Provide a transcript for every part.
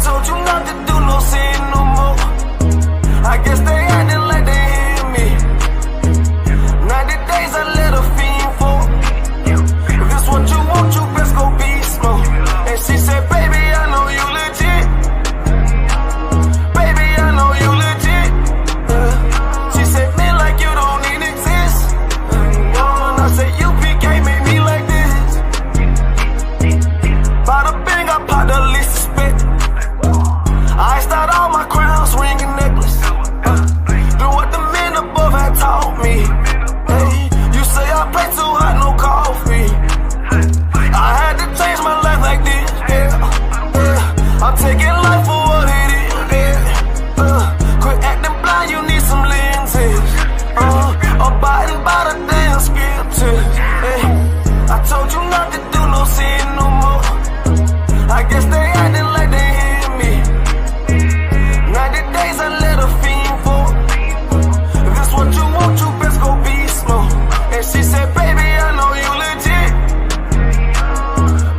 told you not to do no sin no more. I guess they acting like they hear me. 90 days I let a fiend for. If this what you want, you best go beast mode. And she said, baby, I know you legit. Baby, I know you legit. She said, man, like you don't even exist. And I said, U.P.K made me like this. Bada bing, I popped the least suspect. I start all my crowns, ring and necklace. Do what the men above had taught me. Hey, you say I play too hot, no coffee. I had to change my life like this, yeah. I'm taking life for what it is, yeah. Quit acting blind, you need some lenses. Abiding by the damn scriptures, hey. I told you not to do no sin no more. I guess they acting like they hear me. 90 days I let a fiend for. If this what you want, you best go beast mode. And she said, baby, I know you legit.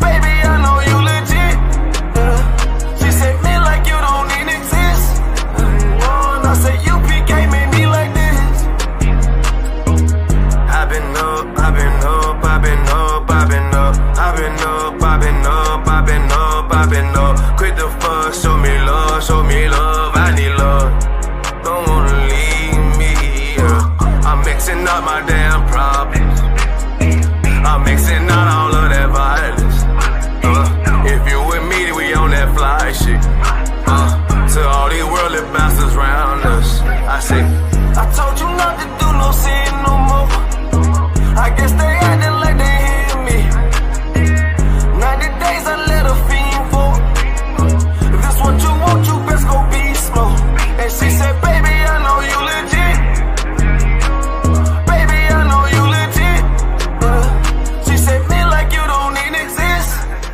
Baby, I know you legit. She said, man, like you don't even exist. And I said, U.P.K made me like this. I've been up, I've been up, I've been up, I've been up, I've been up, I've been up, I've been up, I've been up. Quit the fuck, show me love, show me love, I need love. Don't wanna leave me, I'm mixing up my damn problems. I'm mixing out all of that violence. If you with me, we on that fly shit. To all these worldly bastards round us, I say, I told you not to do no sin no more. I guess they acting like they hear me. 90 days I let a fiend for. If this what you want, you best go beast mode. And she said, baby, I know you legit. Baby, I know you legit. She said, man, like you don't even exist.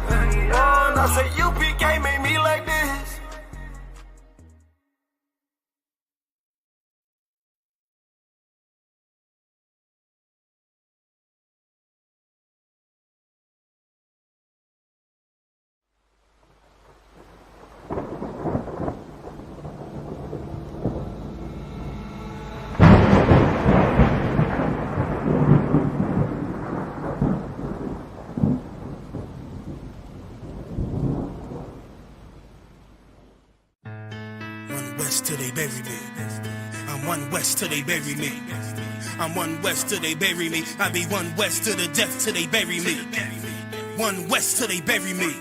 And I said, U.P.K made me like this. Till they bury me. I'm one west till they bury me. I'm one west till they bury me. I be one west to the death till they bury me. One west till they bury me.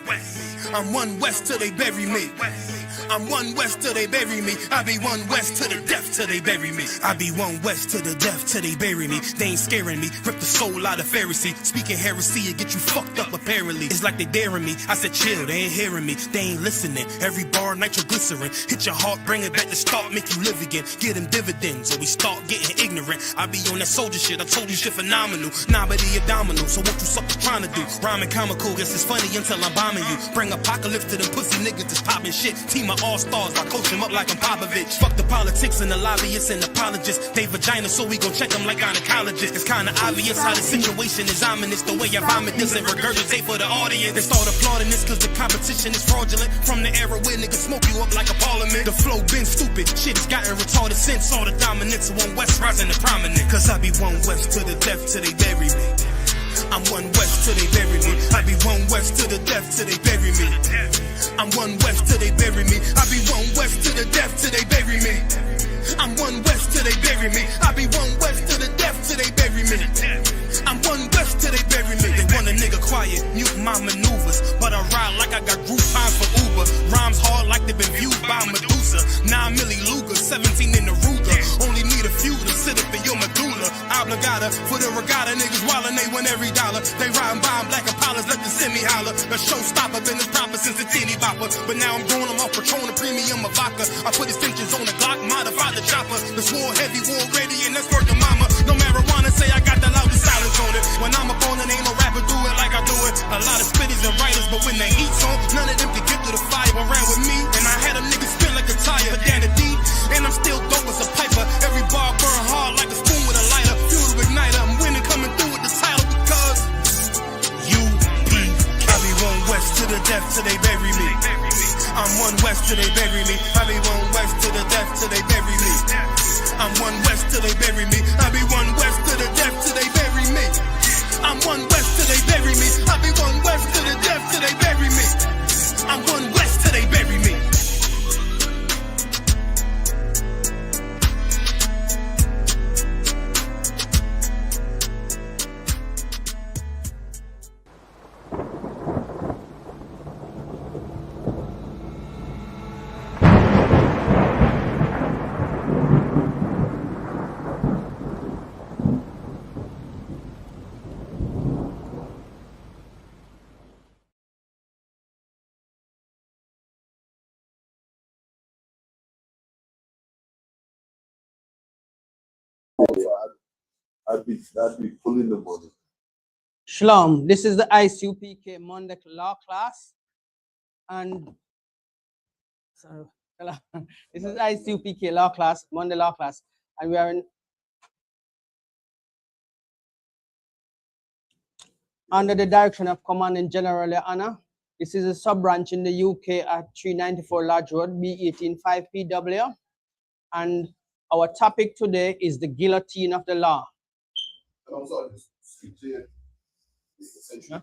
I'm one west till they bury me. I'm one west till they bury me. I be one west to the death till they bury me. I be one west to the death till they bury me. They ain't scaring me. Rip the soul out of Pharisee. Speaking heresy and get you fucked up apparently. It's like they daring me. I said chill, they ain't hearing me. They ain't listening. Every bar nitroglycerin. Hit your heart, bring it back to start, make you live again. Get them dividends or we start getting ignorant. I be on that soldier shit. I told you shit phenomenal. Nah, but the abdominal. So what you suckers trying to do? Rhyming comical. Guess it's funny until I'm bombing you. Bring apocalypse to them pussy niggas that's popping shit. Team of all-stars, I coach them up like I'm Popovich. Fuck the politics and the lobbyists and apologists. They vagina, so we gon' check them like gynecologists. It's kinda obvious how the situation is ominous. The way I vomit this and regurgitate for the audience. They start applauding this cause the competition is fraudulent. From the era where niggas smoke you up like a parliament. The flow been stupid, shit has gotten retarded since all the dominance of one west rising to prominent. Cause I be one west to the death till they bury me. I'm one west till they bury me. I be one west to the death till they bury me. I'm one west till they bury me. I be one west to the death till they bury me. I'm one west till they bury me. I be one west to the death till they bury me. I'm one west till they bury me. They want a nigga quiet, mute my maneuvers, but I ride like I got Groupon for Uber. Rhymes hard like they been viewed by Medusa. 9 milli Luger, 17 in the Ruger. Only need a few to sit up in your medulla. Obligata for the regatta, niggas wildin', they win every dollar. They riding by in black Impalas, let the semi holler. A showstopper, been this proper since the teeny bopper. But now I'm growing them off Patron, a premium of vodka. I put extensions on the Glock, modified the chopper. The swore heavy, war ready, and that's worth the mama. No marijuana, say I got the loudest silence on it. When I'm up on it, ain't no rapper do it like I do it. A lot of spitters and writers, but when they heat's on, none of them can get through the fire around with me. And I had a nigga spin like a tire, but down the deep, and I'm still dope as a piper. Every bar burn hard like a spoon with a lighter. Fuel to igniter, I'm winning, coming through with the title because U.P.K. I be one west to the death till they bury me. I'm one west till they bury me. I be one west to the death till they bury me. I'm one west till they bury me. I be one west to the death till they bury me. I'm one west till they bury me. I be one west to the death till they bury me. I'm one west till they bury me. I'd be pulling the money. Shalom, this is the I.S.U.P.K Monday law class, and sorry, this is I.S.U.P.K law class, Monday law class, and we are under the direction of Commanding General YAHANNA. This is a sub-branch in the UK at 394 Lodge Road, B18 5PW, and our topic today is the guillotine of the law. And also, just speak to you. Huh?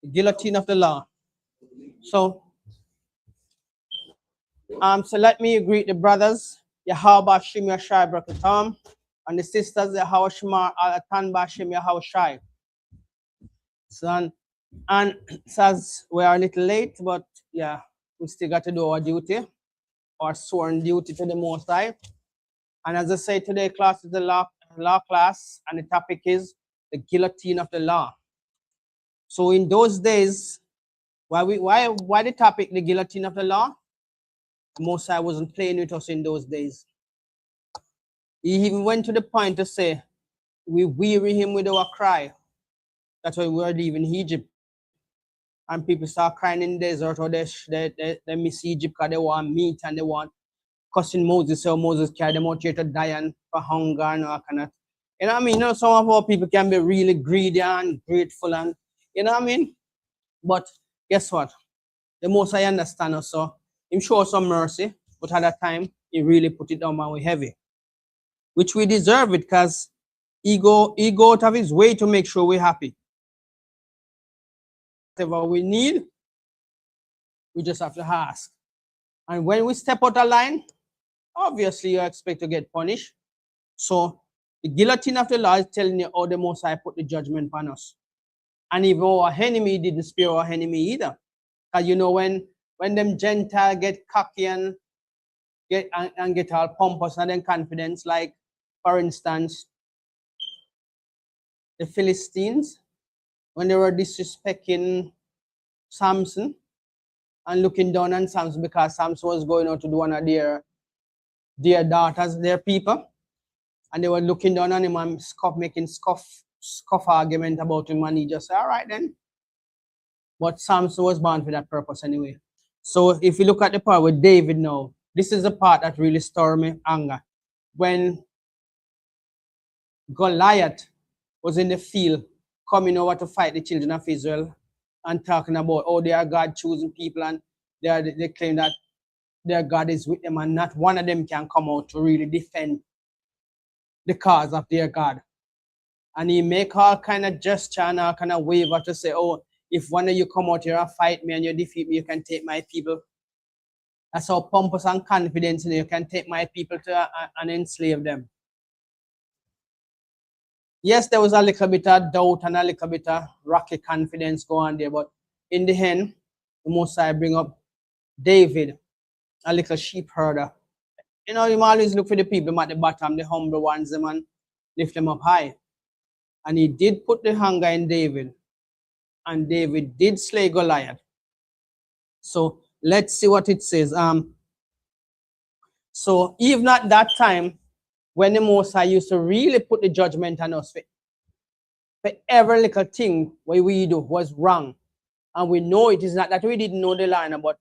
The guillotine of the law. So let me greet the brothers, Yahweh Shim Yashai Brakatam, and the sisters, Yahweh Shema Alatan Bashim Yahweh Shai. So, and says we are a little late, but yeah, we still got to do our duty, our sworn duty to the Most High. And as I say, today class is the law class, and the topic is the guillotine of the law. So in those days, why the topic, the guillotine of the law? Most High wasn't playing with us in those days. He even went to the point to say, we weary him with our cry. That's why we were leaving Egypt. And people start crying in the desert, or they miss Egypt because they want meat and they want cussing Moses, so Moses carried them out here to die and for hunger and all kind of. You know what I mean? You know, some of our people can be really greedy and grateful, and you know what I mean? But guess what? The Most I understand us, so Him show us some mercy, but at that time, He really put it down and we heavy. Which we deserve it, because He go out of His way to make sure we're happy. Whatever we need, we just have to ask. And when we step out of line, obviously you expect to get punished. So the guillotine of the law is telling you how the Most High put the judgment on us. And even our enemy didn't spare our enemy either. Because you know, when them Gentiles get cocky and get all pompous and then confidence, like for instance, the Philistines, when they were disrespecting Samson and looking down on Samson because Samson was going out to do one of their daughters, their people, and they were looking down on him and making scoff argument about him, and he just said, all right then. But Samson was born for that purpose anyway. So if you look at the part with David now, this is the part that really stirred me anger. When Goliath was in the field coming over to fight the children of Israel and talking about, oh, they are God choosing people, and they claim that their God is with them, and not one of them can come out to really defend the cause of their God. And he make all kind of gesture and all kind of waiver to say, oh, if one of you come out here and fight me and you defeat me, you can take my people. That's how pompous and confident you can take my people to and enslave them. Yes, there was a little bit of doubt and a little bit of rocky confidence going there, but in the end, the Most High bring up David, a little sheep herder. You know, you always look for the people at the bottom, the humble ones, them, and lift them up high. And he did put the hunger in David, and David did slay Goliath. So let's see what it says. So even at that time, when the Most High used to really put the judgment on us for every little thing what we do was wrong. And we know it is not that we didn't know the line, but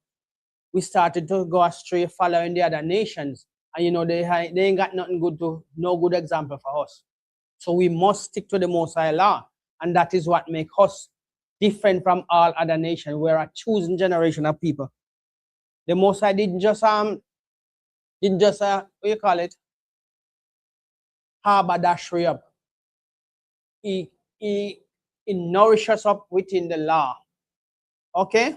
we started to go astray following the other nations. And you know, they ain't got nothing good no good example for us. So we must stick to the Most High law. And that is what makes us different from all other nations. We're a chosen generation of people. The Most High didn't just what you call it, harbor dash up. He nourishes us up within the law. Okay?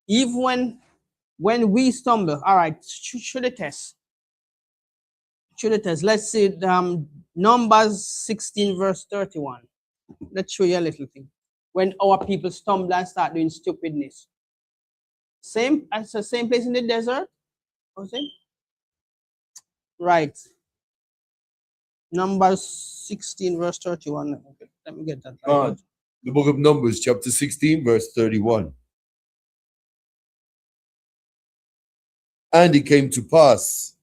Even when we stumble, all right, should the test. Should the test. Let's see Numbers 16 verse 31. Let's show you a little thing. When our people stumble and start doing stupidness. Same as the same place in the desert. Okay? Right. Numbers 16 verse 31. Okay, let me get that. Right. The book of Numbers, chapter 16, verse 31. And it came to pass,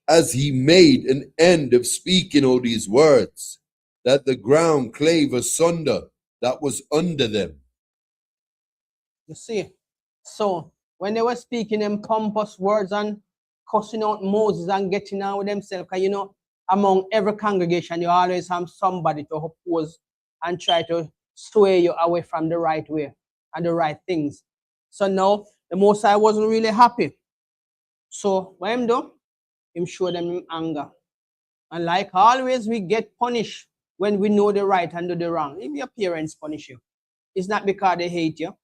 as he made an end of speaking all these words, that the ground clave asunder that was under them. You see, so when they were speaking them pompous words and cussing out Moses and getting on with themselves, because you know, among every congregation, you always have somebody to oppose and try to sway you away from the right way and the right things. So now, the Most High wasn't really happy. So what him do? Him show them in anger. And like always, we get punished when we know the right and do the wrong. If your parents punish you, it's not because they hate you.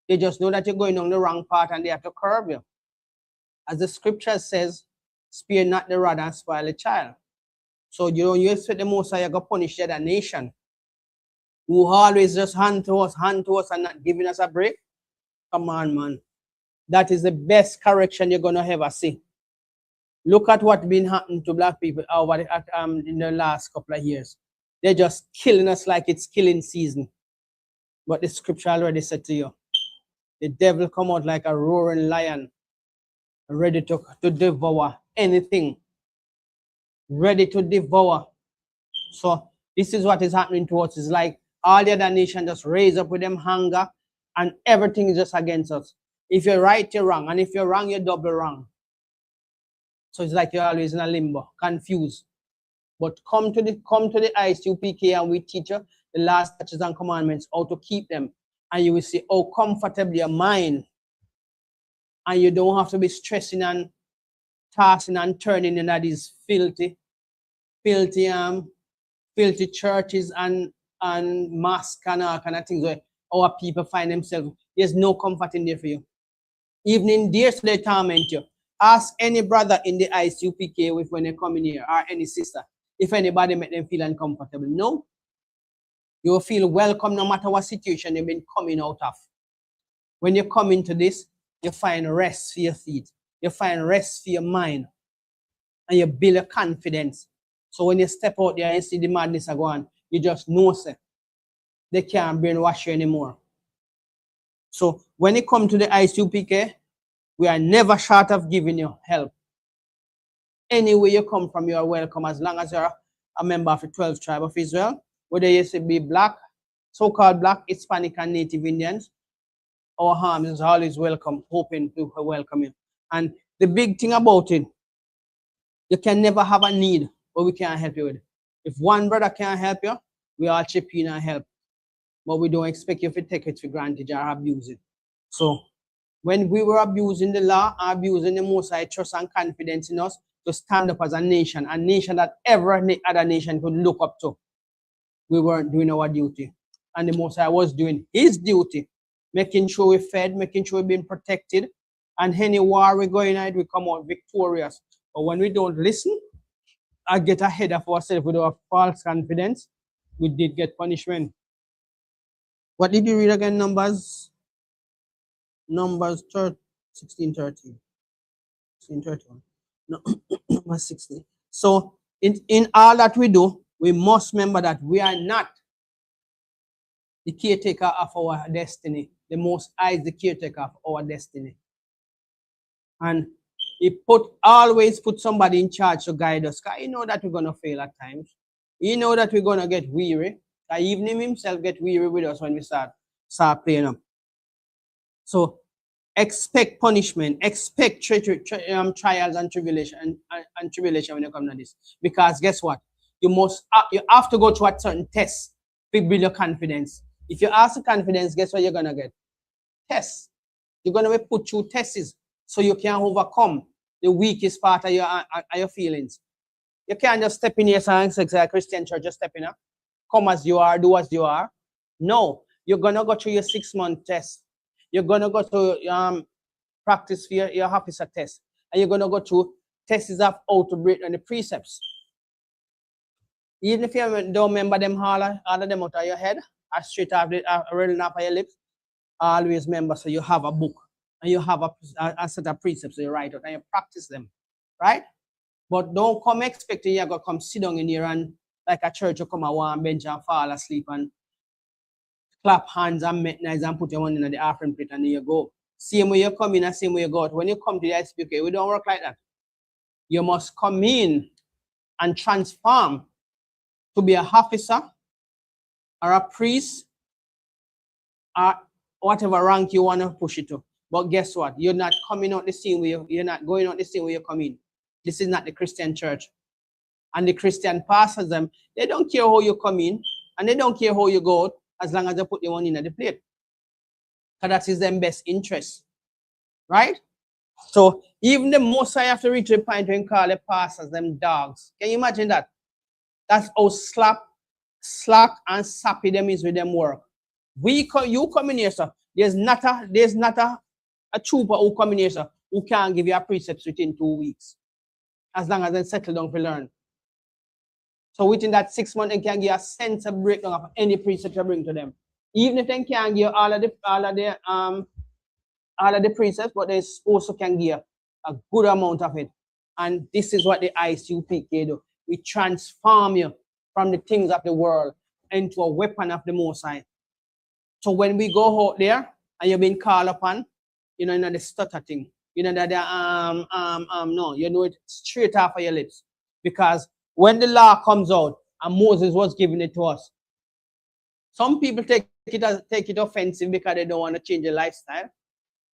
They just know that you're going on the wrong path and they have to curb you. As the scripture says, spare not the rod and spoil the child. So you expect the Most High to punish the other nation who always just hand to us and not giving us a break. Come on, man. That is the best correction you're going to ever see. Look at what's been happening to black people over in the last couple of years. They're just killing us like it's killing season. But the scripture already said to you, the devil come out like a roaring lion, ready to devour anything. Ready to devour. So this is what is happening to us. It's like all the other nations just raise up with them hunger and everything is just against us. If you're right, you're wrong. And if you're wrong, you're double wrong. So it's like you're always in a limbo, confused. But come to the I.S.U.P.K and we teach you the last statutes and commandments, how to keep them. And you will see how comfortable your mind. And you don't have to be stressing and tossing and turning in these filthy churches and mosques and all kind of things where our people find themselves. There's no comfort in there for you. Even in there, so they torment you. Ask any brother in the I.S.U.P.K when they come in here, or any sister, if anybody make them feel uncomfortable. No. You will feel welcome no matter what situation you've been coming out of. When you come into this, you find rest for your feet. You find rest for your mind. And you build a confidence. So when you step out there and see the madness go on, you just know, sir, they can't brainwash you anymore. So when it comes to the I.S.U.P.K, we are never short of giving you help. Anywhere you come from, you are welcome, as long as you're a member of the 12th tribe of Israel, whether you be black, so-called black, Hispanic, and Native Indians. Our arms is always welcome, hoping to welcome you. And the big thing about it, you can never have a need, but we can't help you with it. If one brother can't help you, we all chip in and help. But we don't expect you to take it for granted or abuse it. So when we were abusing the law, abusing the Most High trust and confidence in us to stand up as a nation that every other nation could look up to, we weren't doing our duty. And the Most High was doing his duty, making sure we fed, making sure we're being protected, and any war we're going at, we come out victorious. But when we don't listen, I get ahead of ourselves with our false confidence, we did get punishment. What did you read again, Numbers? Numbers 16:30. 16:31. No, Numbers 16. So in all that we do, we must remember that we are not the caretaker of our destiny. The Most High is the caretaker of our destiny. And he always put somebody in charge to guide us. Because you know that we're going to fail at times. You know that we're going to get weary. Even him himself get weary with us when we start playing up. So expect punishment, expect trials and tribulation when you come to this. Because guess what? You have to go through a certain test build your confidence. If you ask the confidence, guess what you're gonna get? Tests. You're gonna be put through tests so you can overcome the weakest part of your feelings. You can't just step in here and say a Christian church, just step in here. Come as you are, do as you are. No, you're gonna go through your 6-month test. You're gonna go through practice for your officer test, and you're gonna go through tests of how to break on the precepts. Even if you don't remember them all of them out of your head, or straight off written up on your lips, always remember. So you have a book and you have a set of precepts you write out and you practice them, right? But don't come expecting you're gonna come sit down in here and like a church you come at one bench and fall asleep and clap hands and make nice and put your money in the offering plate and then you go. Same way you come in and same way you go out. When you come to the I.S.U.P.K, we don't work like that. You must come in and transform to be an officer or a priest or whatever rank you want to push it to. But guess what? You're not coming out the same way. You're not going out the same way you come in. This is not the Christian church. And the Christian pastors, they don't care how you come in and they don't care how you go out as long as they put the one in at the plate. Because that is their best interest. Right? So even the most I have to reach a point when call the pastors them dogs. Can you imagine that? That's how slack and sappy them is with them work. You come in here, sir. There's not a trooper who come in here, sir, who can give you a precepts within 2 weeks. As long as they settle down to learn. So within that 6 months, they can give a sense of breakdown of any precept you bring to them. Even if they can't give all of the precepts, but they also can give a good amount of it. And this is what the I.S.U.P.K do. We transform you from the things of the world into a weapon of the Most High. So when we go out there and you've been called upon, you know the stutter thing. You know that no, you know it straight off of your lips. Because when the law comes out and Moses was giving it to us, some people take it offensive because they don't want to change their lifestyle.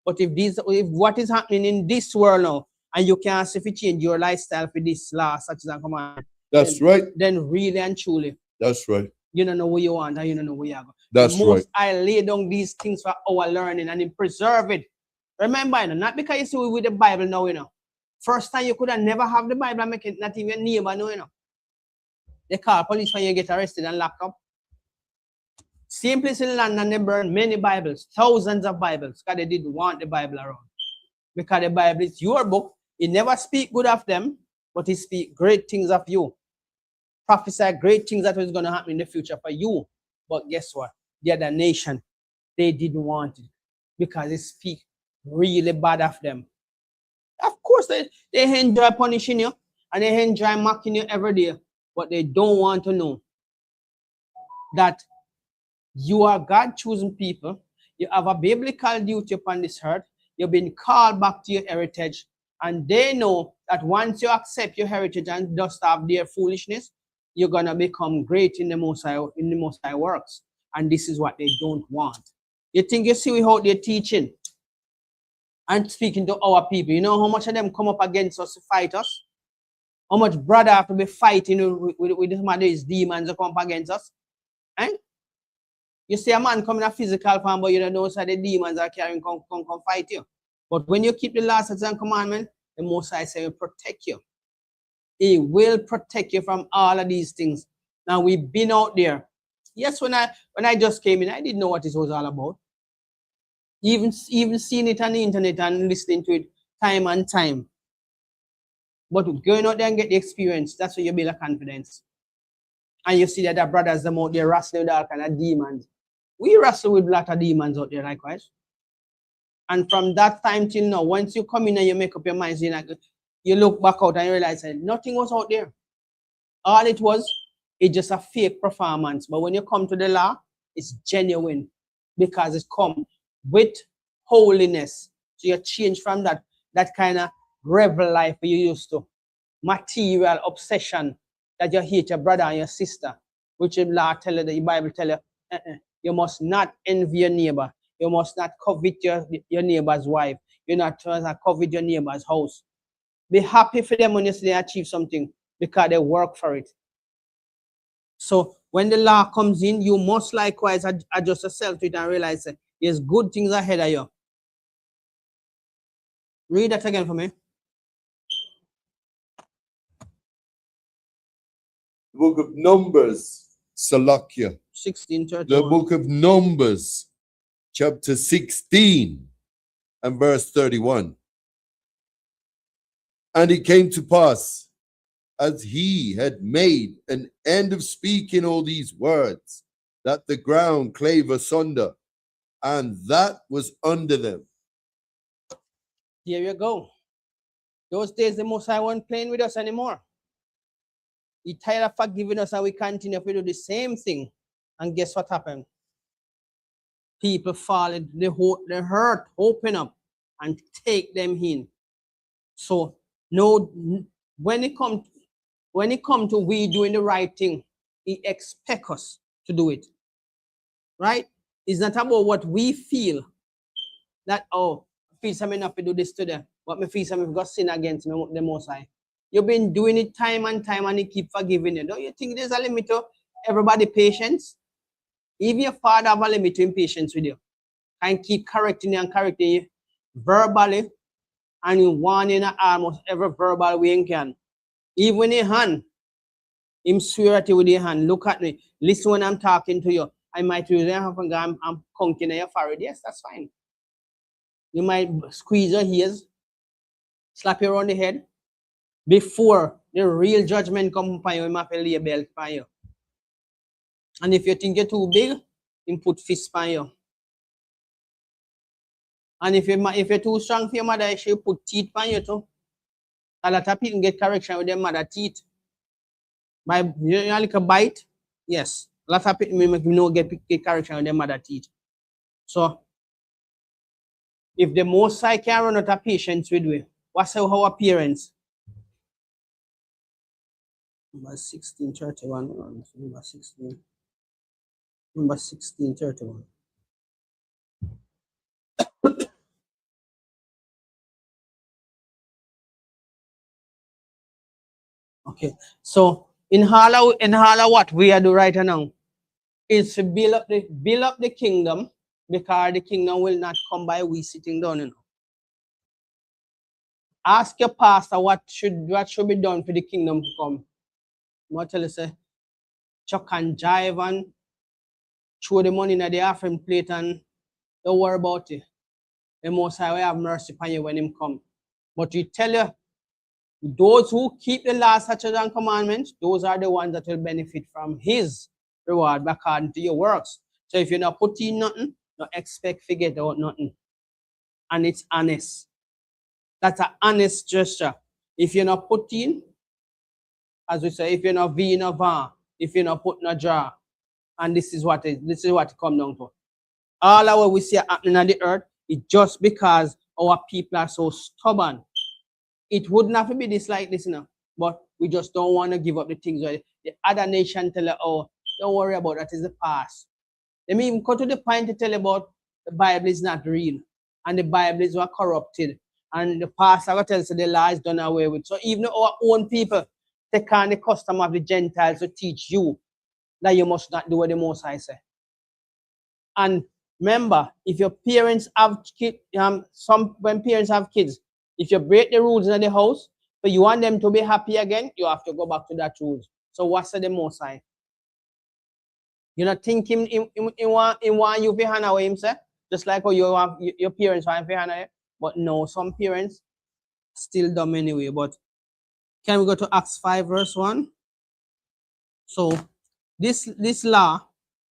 But if what is happening in this world now, and you can't see if you change your lifestyle for this law, such as a command. That's then, right. Then really and truly. That's right. You don't know where you want and you don't know where you are going. That's right. I lay down these things for our learning and preserve it. Remember, you know, not because you see with the Bible now, you know. First time you could have never have the Bible and make it not even neighbor know, you know. They call police when you get arrested and locked up. Same place in London, they burn many Bibles, thousands of Bibles, because they didn't want the Bible around. Because the Bible is your book. It never speak good of them, but it speak great things of you. Prophesy great things that was going to happen in the future for you. But guess what? The other nation, they didn't want it because it speak really bad of them. Of course, they enjoy punishing you and they enjoy mocking you every day, but they don't want to know that you are God-chosen people. You have a biblical duty upon this earth. You've been called back to your heritage. And they know that once you accept your heritage and just have their foolishness, you're going to become great in the Most High works. And this is what they don't want. You think you see how they're teaching and speaking to our people. You know how much of them come up against us to fight us? How much brother have to be fighting with some of these demons that come up against us? Eh? You see a man coming a physical form, but you don't know so the demons are carrying come fight you. But when you keep the laws and commandments, the Most High say will protect you. He will protect you from all of these things. Now we've been out there. Yes, when I just came in, I didn't know what this was all about. Even seeing it on the internet and listening to it time and time. But going out there and get the experience, that's where you build a confidence. And you see that the brothers them out there wrestling with all kind of demons. We wrestle with a lot of demons out there likewise. And from that time till now, once you come in and you make up your mind, you look back out and you realize that nothing was out there. All it was, it's just a fake performance. But when you come to the law, it's genuine because it comes with holiness. So you change from that kind of rebel life you used to, material obsession that you hate your brother and your sister, which the law tell you, the Bible tell you, you must not envy your neighbor. You must not covet your neighbor's wife. You're not trying to covet your neighbor's house. Be happy for them when you see they achieve something because they work for it. So when the law comes in, you must likewise adjust yourself to it and realize that there's good things ahead of you. Read that again for me. The book of Numbers, Salakia. 16:31. The book of Numbers, chapter 16 and verse 31. And it came to pass, as he had made an end of speaking all these words, that the ground clave asunder, and that was under them. Here you go. Those days the Most High wasn't playing with us anymore. He tired of forgiving us and we continue to do the same thing. And guess what happened? People fall into the hurt, open up and take them in. So no, when it come to we doing the right thing, he expects us to do it. Right? It's not about what we feel. That, oh, I feel something enough to do this today, but me feel something got sin against me, the Most High. You've been doing it time and time and he keep forgiving you. Don't you think there's a limit to everybody patience? Even your father have a limit to impatience with you. And keep correcting you and correcting you verbally and you warning you almost every verbal way you can. Even in hand, him swear at you with your hand. Look at me. Listen when I'm talking to you. I might use your hand and I'm conking your forehead. Yes, that's fine. You might squeeze your ears, slap you around the head. Before the real judgment come upon you, you might lay a belt upon you. And if you think you're too big, you put fist upon you. And if you're too strong for your mother, she'll put teeth upon you too. A lot of people get correction with their mother teeth. By you know, like a bite, yes. A lot of people get correction with their mother teeth. So if the Most High can run out of patience with we, what's our appearance? Number 16:31. Number 16. Number 16:31. Okay, so in Hala, what we are doing right now is to build up the kingdom, because the kingdom will not come by we sitting down. You know. Ask your pastor what should be done for the kingdom to come. What tell you say, chuck and jive and throw the money in the offering plate and don't worry about it. The Most High will have mercy upon you when him come. But we tell you, those who keep the law, statutes, and commandments, those are the ones that will benefit from his reward according to your works. So if you're not putting nothing, don't expect to get out nothing. And it's honest. That's an honest gesture. If you're not putting, as we say, if you're not V in a van, if you're not putting a jar, and this is what it comes down to. All our we see happening on the earth is just because our people are so stubborn. It would not be this like this now, but we just don't want to give up the things where the other nation tell you, oh, don't worry about that, is the past. Let me even go to the point to tell you about the Bible is not real, and the Bible is corrupted, and the past I tell you the law is done away with. So even our own people take on the custom of the Gentiles to teach you that you must not do what the Most High say. And remember, if your parents have kids, when parents have kids, if you break the rules in the house, but you want them to be happy again, you have to go back to that rules. So what's the Most High? You not think him want you to hand away him, say? Just like how you have your parents want to hand away. But no, some parents still dumb anyway. But can we go to Acts 5 verse 1? So this law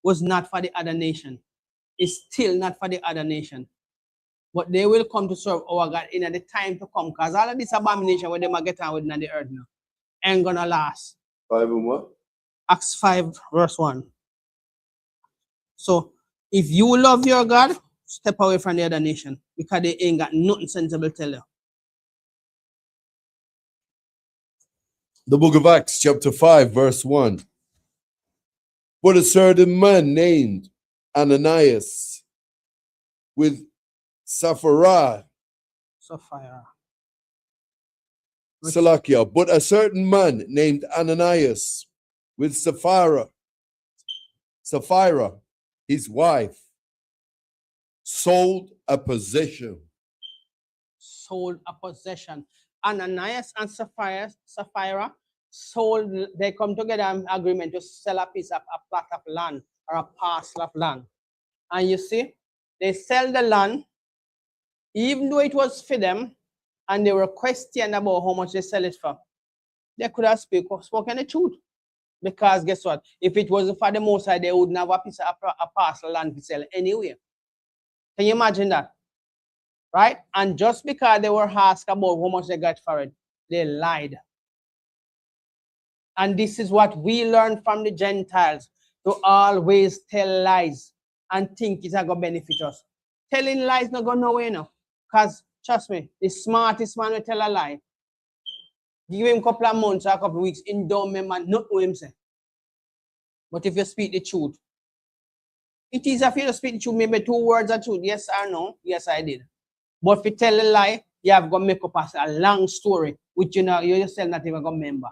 was not for the other nation. It's still not for the other nation. But they will come to serve our God in the time to come. Because all of this abomination where they might get on with in the earth now ain't gonna last. 5 and what? Acts 5 verse 1. So if you love your God, step away from the other nation, because they ain't got nothing sensible to tell you. The book of Acts, chapter 5, verse 1. But a certain man named Ananias with Sapphira, Salakia, but a certain man named Ananias with Sapphira Sapphira, his wife, sold a possession. Sold a possession. Ananias and Sapphira sold, they come together in agreement to sell a piece of a plot of land or a parcel of land. And you see, they sell the land, even though it was for them, and they were questioned about how much they sell it for. They could have spoken the truth. Because guess what? If it wasn't for the Most High, they wouldn't have a piece of a parcel of land to sell anyway. Can you imagine that? Right? And just because they were asked about how much they got for it, they lied. And this is what we learn from the Gentiles, to always tell lies and think it's going to benefit us. Telling lies not going nowhere now. Because, trust me, the smartest man will tell a lie. Give him a couple of months or a couple of weeks, in don't remember not what him say. But if you speak the truth, it is if you to speak the truth, maybe 2 words of truth, yes or no, yes I did. But if you tell a lie, you have got to make up a long story, which you yourself not even going to remember.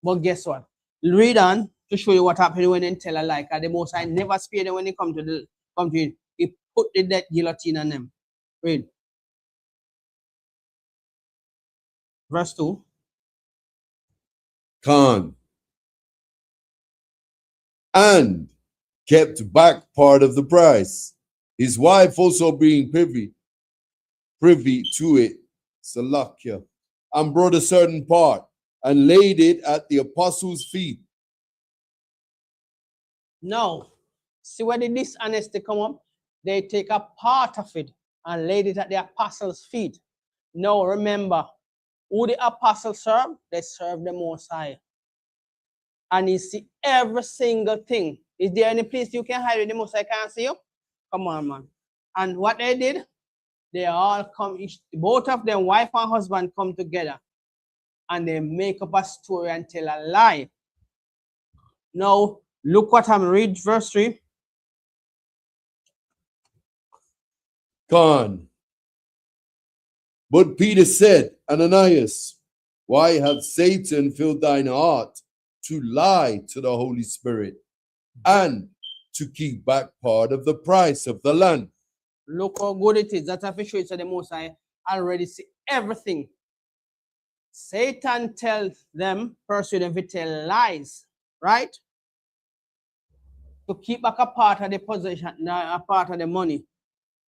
But guess what? Read on to show you what happened when they tell a lie. Because the Most High never spared them when they come to it. He put the death guillotine on them. Read. Verse 2. Khan, and kept back part of the price. His wife also being privy to it, Salakia, and brought a certain part and laid it at the apostles' feet. Now, see where the dishonesty come up? They take a part of it and laid it at the apostles' feet. Now, remember, who the apostles serve? They serve the Most High. And you see every single thing. Is there any place you can hide with the Most High can't see you? Come on, man. And what they did, they all come, both of them, wife and husband, come together. And they make up a story and tell a lie. Now, look what I'm reading, verse 3. Khan. But Peter said, Ananias, why hath Satan filled thine heart to lie to the Holy Spirit and to keep back part of the price of the land? Look how good it is. That's a show you the Most High already see everything. Satan tells them, persuade them to tell lies, right? To keep back a part of the possession, a part of the money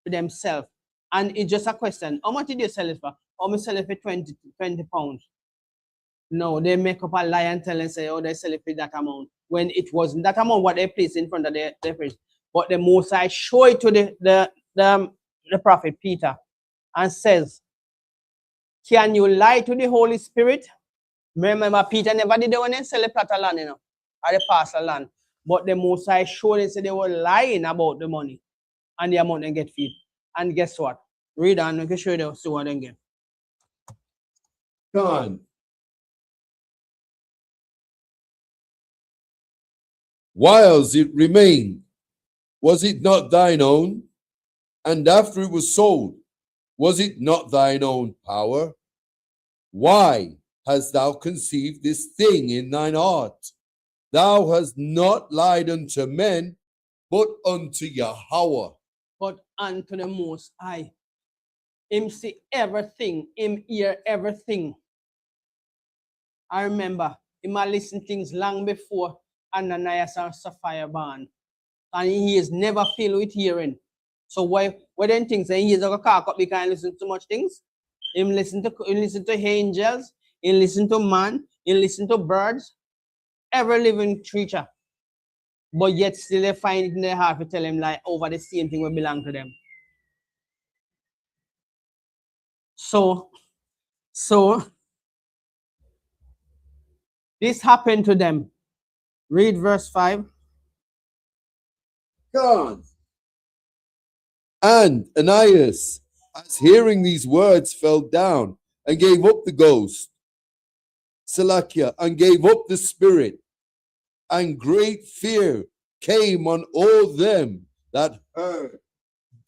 to themselves. And it's just a question. How much did you sell it for? How much sell it for 20 pounds? No, they make up a lie and tell and say, oh, they sell it for that amount. When it wasn't that amount what they placed in front of their face. But the Most High show it to the prophet Peter and says, can you lie to the Holy Spirit? Remember, Peter never did that when they sell the plot of land, or the parcel land. But the Most High showed and said they were lying about the money and the amount they get feed. And guess what? Read on, we can show you the what they get. Khan. Whiles it remained, was it not thine own? And after it was sold, was it not thine own power? Why hast thou conceived this thing in thine heart? Thou hast not lied unto men, but unto Yahweh. But unto the Most High. Him see everything, him hear everything. I remember, him a listen things long before Ananias and Sapphira born. And he is never filled with hearing. So why then things that he is a car up because he listen to too much things? Him listen to angels, he listen to man, he listen to birds, every living creature. But yet still they find it in their heart to tell him like over the same thing will belong to them. So this happened to them. Read verse 5. God. And Ananias, as hearing these words, fell down and gave up the ghost, Salakia, and gave up the spirit, and great fear came on all them that heard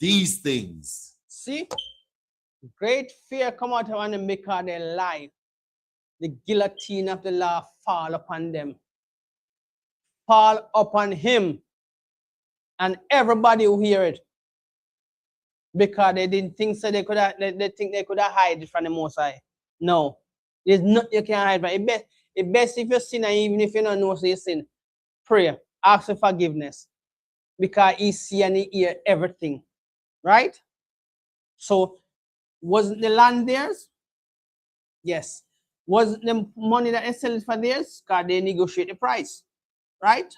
these things. See, great fear come out of them because they lie. The guillotine of the law fall upon them. Fall upon him And everybody will hear it. Because they didn't think so they could have, they think they could have hide it from the Most High. No. There's nothing you can hide from it. It best if you sin, and even if you don't know so you sin, pray, ask for forgiveness. Because he see and he hear everything. Right? So, wasn't the land theirs? Yes. Was the money that they sell for theirs? Because they negotiate the price. Right?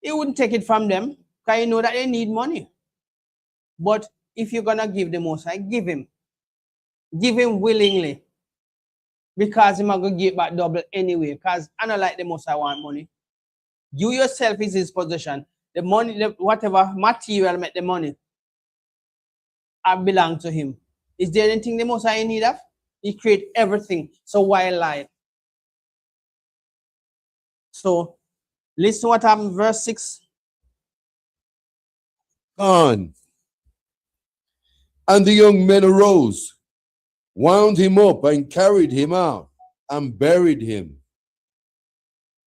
He wouldn't take it from them because you know that they need money. But if you're going to give the Most High, give him. Give him willingly. Because he's going to give back double anyway. Because I don't like the Most High want money. You yourself is his possession. The money, whatever material make the money, I belong to him. Is there anything the Most High need of? He create everything. So why lie? So listen what happened, verse 6. Gone. And the young men arose, wound him up, and carried him out, and buried him.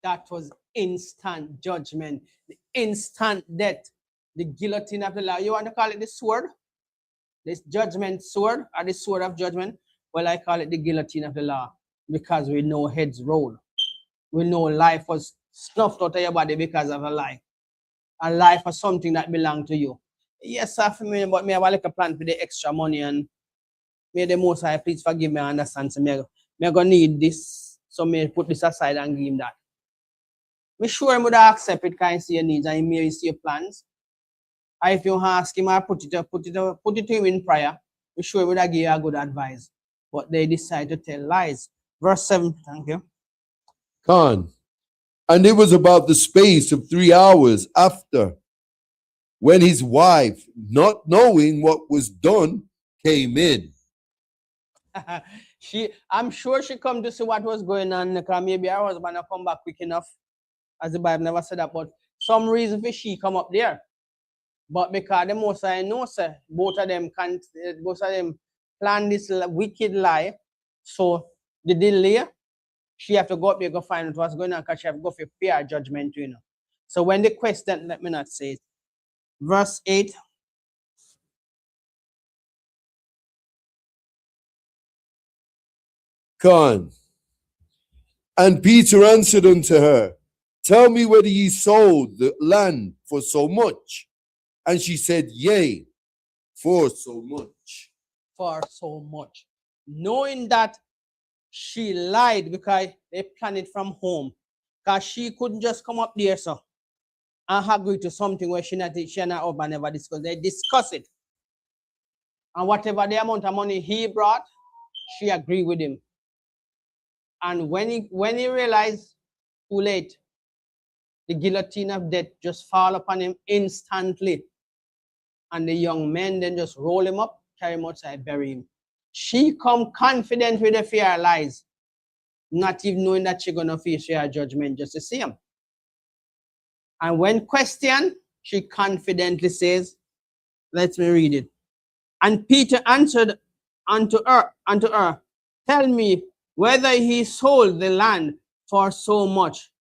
That was instant judgment, the instant death, the guillotine of the law. You want to call it the sword? This judgment sword, or the sword of judgment? Well, I call it the guillotine of the law, because we know heads roll. We know life was snuffed out of your body because of a lie. A lie for something that belonged to you. Yes, sir, for me, but me have a little plan for the extra money, and may the Most High please forgive me and understand. So me gonna need this, so me put this aside and give him that. Me sure him would accept it, kind of see your needs and he may see your plans. And if you ask him, I put it to him in prayer. Me sure he would give you a good advice. But they decide to tell lies. Verse 7, thank you. Gone. And it was about the space of 3 hours after, when his wife, not knowing what was done, came in. I'm sure she come to see what was going on, because maybe her husband will come back quick enough, as the Bible never said that, but some reason for she come up there. But because the Most High knows, both of them plan this wicked lie, so the delay, she have to go up there, go find out what's going on, because she have to go for fair judgment, you know. So when the question, let me not say it. Verse 8. Gone. And Peter answered unto her, Tell me whether ye sold the land for so much. And she said, Yea, for so much. For so much. Knowing that she lied because they planned it from home. Because she couldn't just come up there, so, and agree to something where she and her husband never discussed. They discuss it. And whatever the amount of money he brought, she agreed with him. And when he realized, too late, the guillotine of death just fall upon him instantly. And the young men then just roll him up, carry him outside, bury him. She come confident with the fear lies, not even knowing that she's going to face her judgment just the same. And when questioned, she confidently says, let me read it. And Peter answered unto her, Tell me whether he sold the land for so much.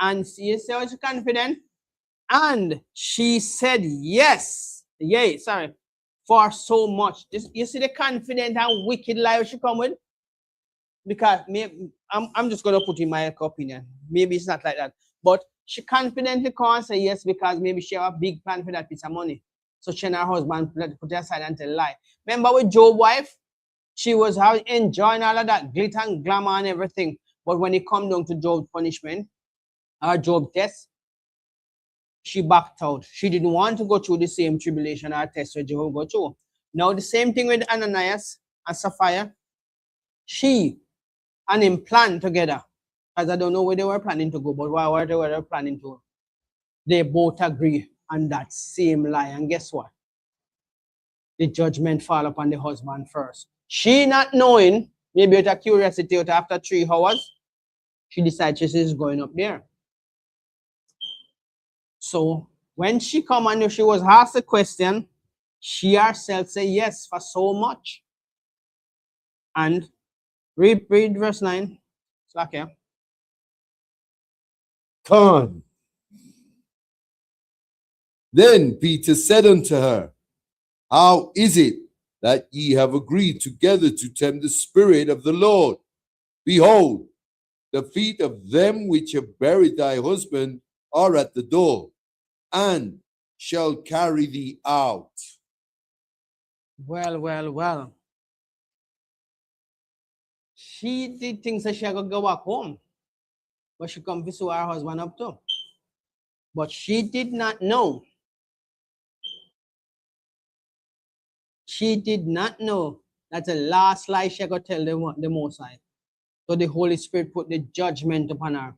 And she said, she's confident. And she said, yes, yea, sorry, for so much. You see the confident and wicked lie she come with? Because I'm just going to put in my opinion. Maybe it's not like that. But she confidently can't say yes because maybe she have a big plan for that piece of money. So she and her husband put it aside and tell a lie. Remember with Job's wife? She was enjoying all of that glitter and glamour and everything. But when it come down to Job's punishment, or Job's test, she backed out. She didn't want to go through the same tribulation or test that Job go through. Now the same thing with Ananias and Sapphira. She and him planned together. As I don't know where they were planning to go, but where they were planning to. They both agree on that same lie. And guess what? The judgment fall upon the husband first. She not knowing, maybe out of curiosity, after 3 hours, she decided she's going up there. So when she come and she was asked the question, she herself said yes for so much. And read verse 9. It's okay. Gone. Then Peter said unto her, How is it that ye have agreed together to tempt the Spirit of the Lord? Behold, the feet of them which have buried thy husband are at the door, and shall carry thee out. Well, well, well. She did think that she could go back home, but she come visit her husband up too. But she did not know. She did not know that the last lie she could tell the Most High. So the Holy Spirit put the judgment upon her.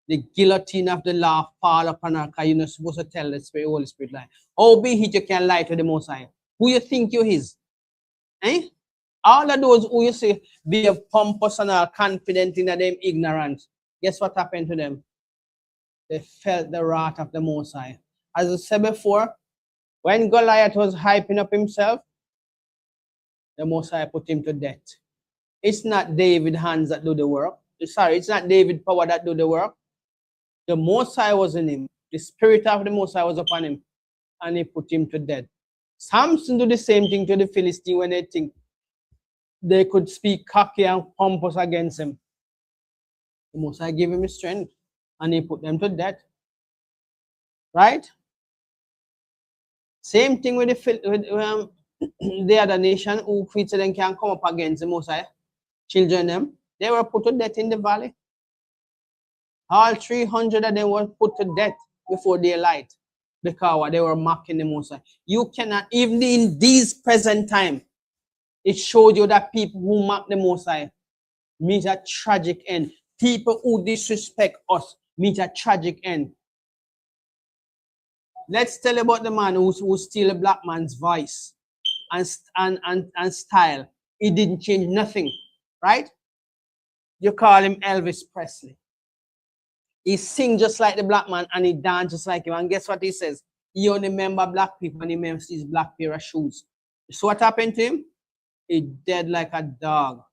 The guillotine of the law fall upon her, because you're not supposed to tell the Spirit, Holy Spirit lie. Albeit you can lie to the Most High. Who you think you is? Eh? All of those who you say be pompous and are confident in them ignorant. Guess what happened to them? They felt the wrath of the Most High. As I said before, when Goliath was hyping up himself, the Most High put him to death. It's not David's hands that do the work. Sorry, it's not David's power that do the work. The Most High was in him. The Spirit of the Most High was upon him, and he put him to death. Samson do the same thing to the Philistine when they think they could speak cocky and pompous against him. The Most High gave him his strength, and he put them to death. Right? Same thing with the other nation who created them can come up against the Most High. Children them, they were put to death in the valley. All 300 of them were put to death before daylight because they were mocking the Most High. You cannot, even in these present time, it showed you that people who mock the Most High meet a tragic end. People who disrespect us meet a tragic end. Let's tell about the man who steal a black man's voice and style. He didn't change nothing, right? You call him Elvis Presley. He sing just like the black man and he dance just like him. And guess what he says? He only remember black people and he remembers his black pair of shoes. So what happened to him? He dead like a dog,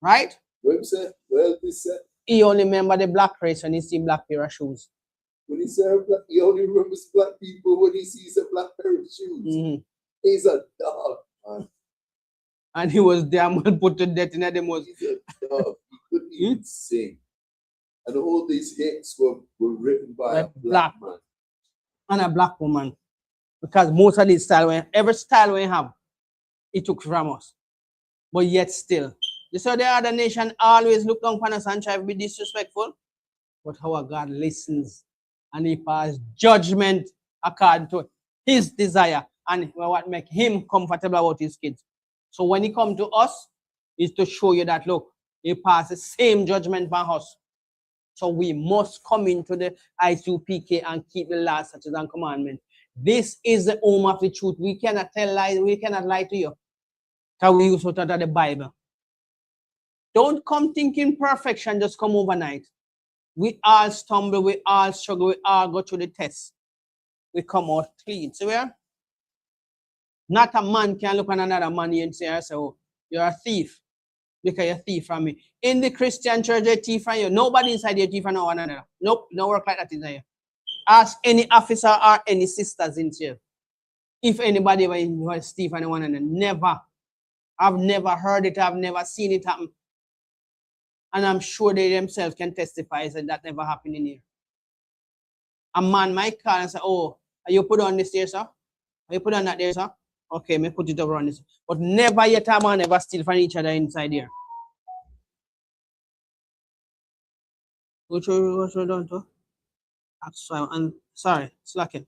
right? What said? Well, he said. He only remember the black race when he see black pair of shoes. When he said black, he only remembers black people when he sees a black pair of shoes. He's a dog, man. And he was damn well put to death in the most. He's a dog. He couldn't even sing. And all these hits were written by a black man. And a black woman. Because most of these style, every style we have, it took from us. But yet still. You saw the other nation always look down upon us and try to be disrespectful. But our God listens. And he passes judgment according to his desire. And what make him comfortable about his kids. So when he come to us, is to show you that, look, he passes the same judgment for us. So we must come into the I.S.U.P.K and keep the laws, statutes, and commandments. This is the home of the truth. We cannot tell lies. We cannot lie to you. Because we use what out of the Bible. Don't come thinking perfection just come overnight. We all stumble. We all struggle. We all go through the test. We come out clean. See where? Not a man can look at another man and say, oh, you're a thief. Because you're a thief from me. In the Christian church, they thief from you. Nobody inside you thief from one another. Nope, no work like that inside you. Ask any officer or any sisters in here. If anybody was thief from one another. Never. I've never heard it. I've never seen it happen. And I'm sure they themselves can testify that that never happened in here. A man might call and say, oh, are you put on this there, sir? Are you put on that there, sir? Okay, me put it over on this. But never yet a man ever steal from each other inside here. Which we done to? And sorry, slacking.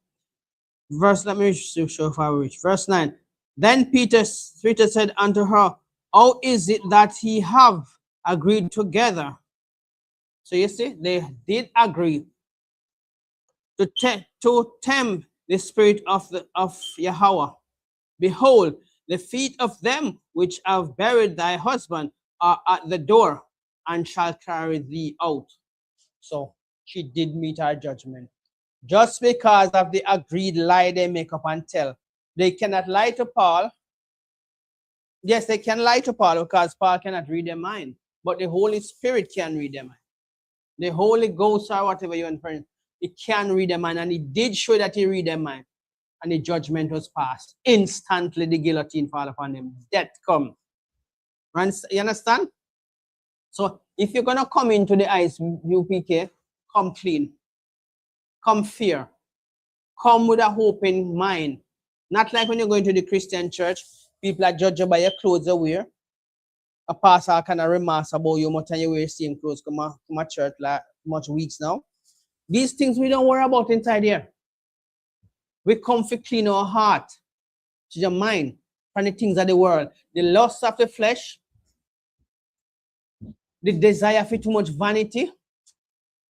Verse, let me show if I reach. Verse 9. Then Peter said unto her, how is it that ye have agreed together? So you see, they did agree to tempt the Spirit of Yahweh. Behold, the feet of them which have buried thy husband are at the door, and shall carry thee out. So she did meet her judgment. Just because of the agreed lie they make up and tell. They cannot lie to Paul. Yes, they can lie to Paul because Paul cannot read their mind. But the Holy Spirit can read their mind. The Holy Ghost or whatever you want. He can read the mind, and he did show that he read the mind. And the judgment was passed. Instantly the guillotine fall upon him. Death come. You understand? So if you're gonna come into the I.S.U.P.K, come clean. Come fear. Come with a open mind. Not like when you're going to the Christian church, people are judged by your clothes you wear. A pastor kind of remarks about you much and you wear the same clothes come to church like much weeks now. These things we don't worry about inside here. We come to clean our heart, to your mind, from the things of the world. The lust of the flesh, the desire for too much vanity,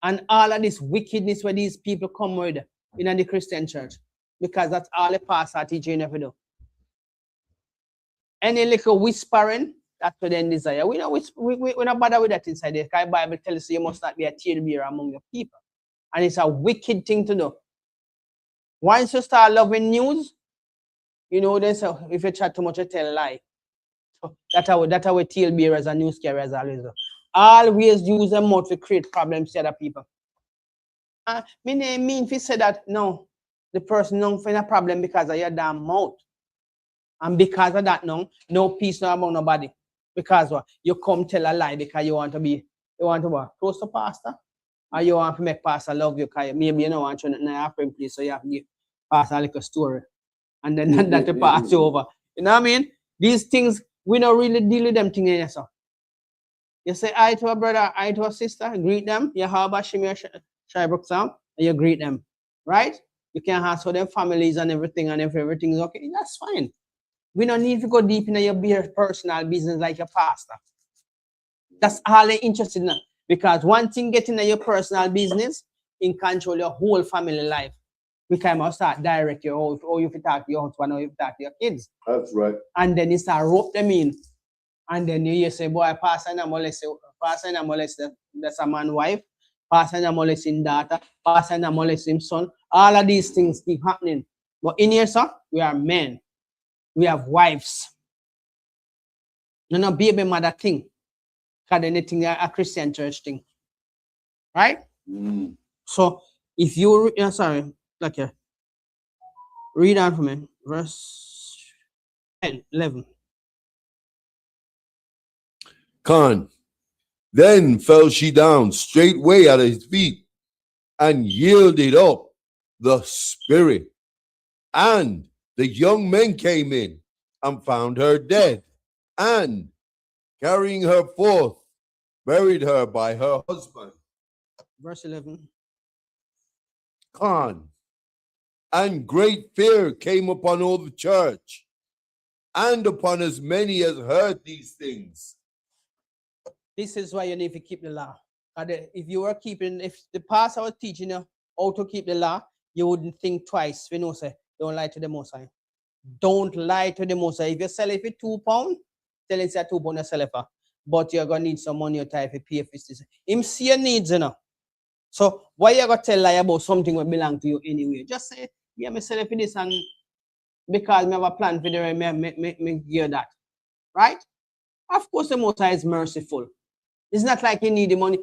and all of this wickedness where these people come with in the Christian church. Because that's all the pastor teaching you to do. Any little whispering, that's what they desire. We're not bother with that inside there. Because the Bible tells you must not be a talebearer among your people. And it's a wicked thing to do. Once you start loving news, you know, then so if you chat too much, you tell a lie. So that's how talebearers and news carriers always do. Always use them mouth to create problems to other people. Me mean if you say that, no, the person don't find a problem because of your damn mouth. And because of that, no peace no among nobody. Because what? You come tell a lie because you want to what? Close to pastor? Or you want to make pastor love you because maybe you don't want to happen in place, so you have to give pastor like a story. And then that to pass you over. You know what I mean? These things, we don't really deal with them things in so. You say hi to a brother, hi to a sister, greet them. YAHANNA, and you greet them. Right? You can ask for their families and everything, and if everything is okay, that's fine. We don't need to go deep into your personal business like your pastor. That's all they're interested in. Because one thing getting into your personal business, in control your whole family life. We can must start direct your house, or you talk to your husband, or you talk to your kids. That's right. And then you start rope them in. And then you say, boy, pastor and molest, that's a man's wife. Pastor and molesting daughter. Pastor and molesting son. All of these things keep happening. But in here, sir, we are men. We have wives. No baby mother thing. Because anything a Christian church thing. Right? Mm. So if you read on for me. Verse 10, 11. Khan. Then fell she down straightway at his feet and yielded up the spirit. And the young men came in and found her dead, and carrying her forth, buried her by her husband. Verse 11. Khan. And great fear came upon all the church and upon as many as heard these things. This is why you need to keep the law. If the pastor was teaching you how to keep the law, you wouldn't think twice. We know, say, don't lie to the Most High. Don't lie to the Most High. If you sell it for £2, tell him say £2 you sell it for. But you're going to need some money to pay for this. Him see your needs, you know. So why you going to tell lie about something that belongs to you anyway? Just say, yeah, me sell it for this, and because me have a plan for the rest, me give that. Right? Of course, the Most High is merciful. It's not like you need the money.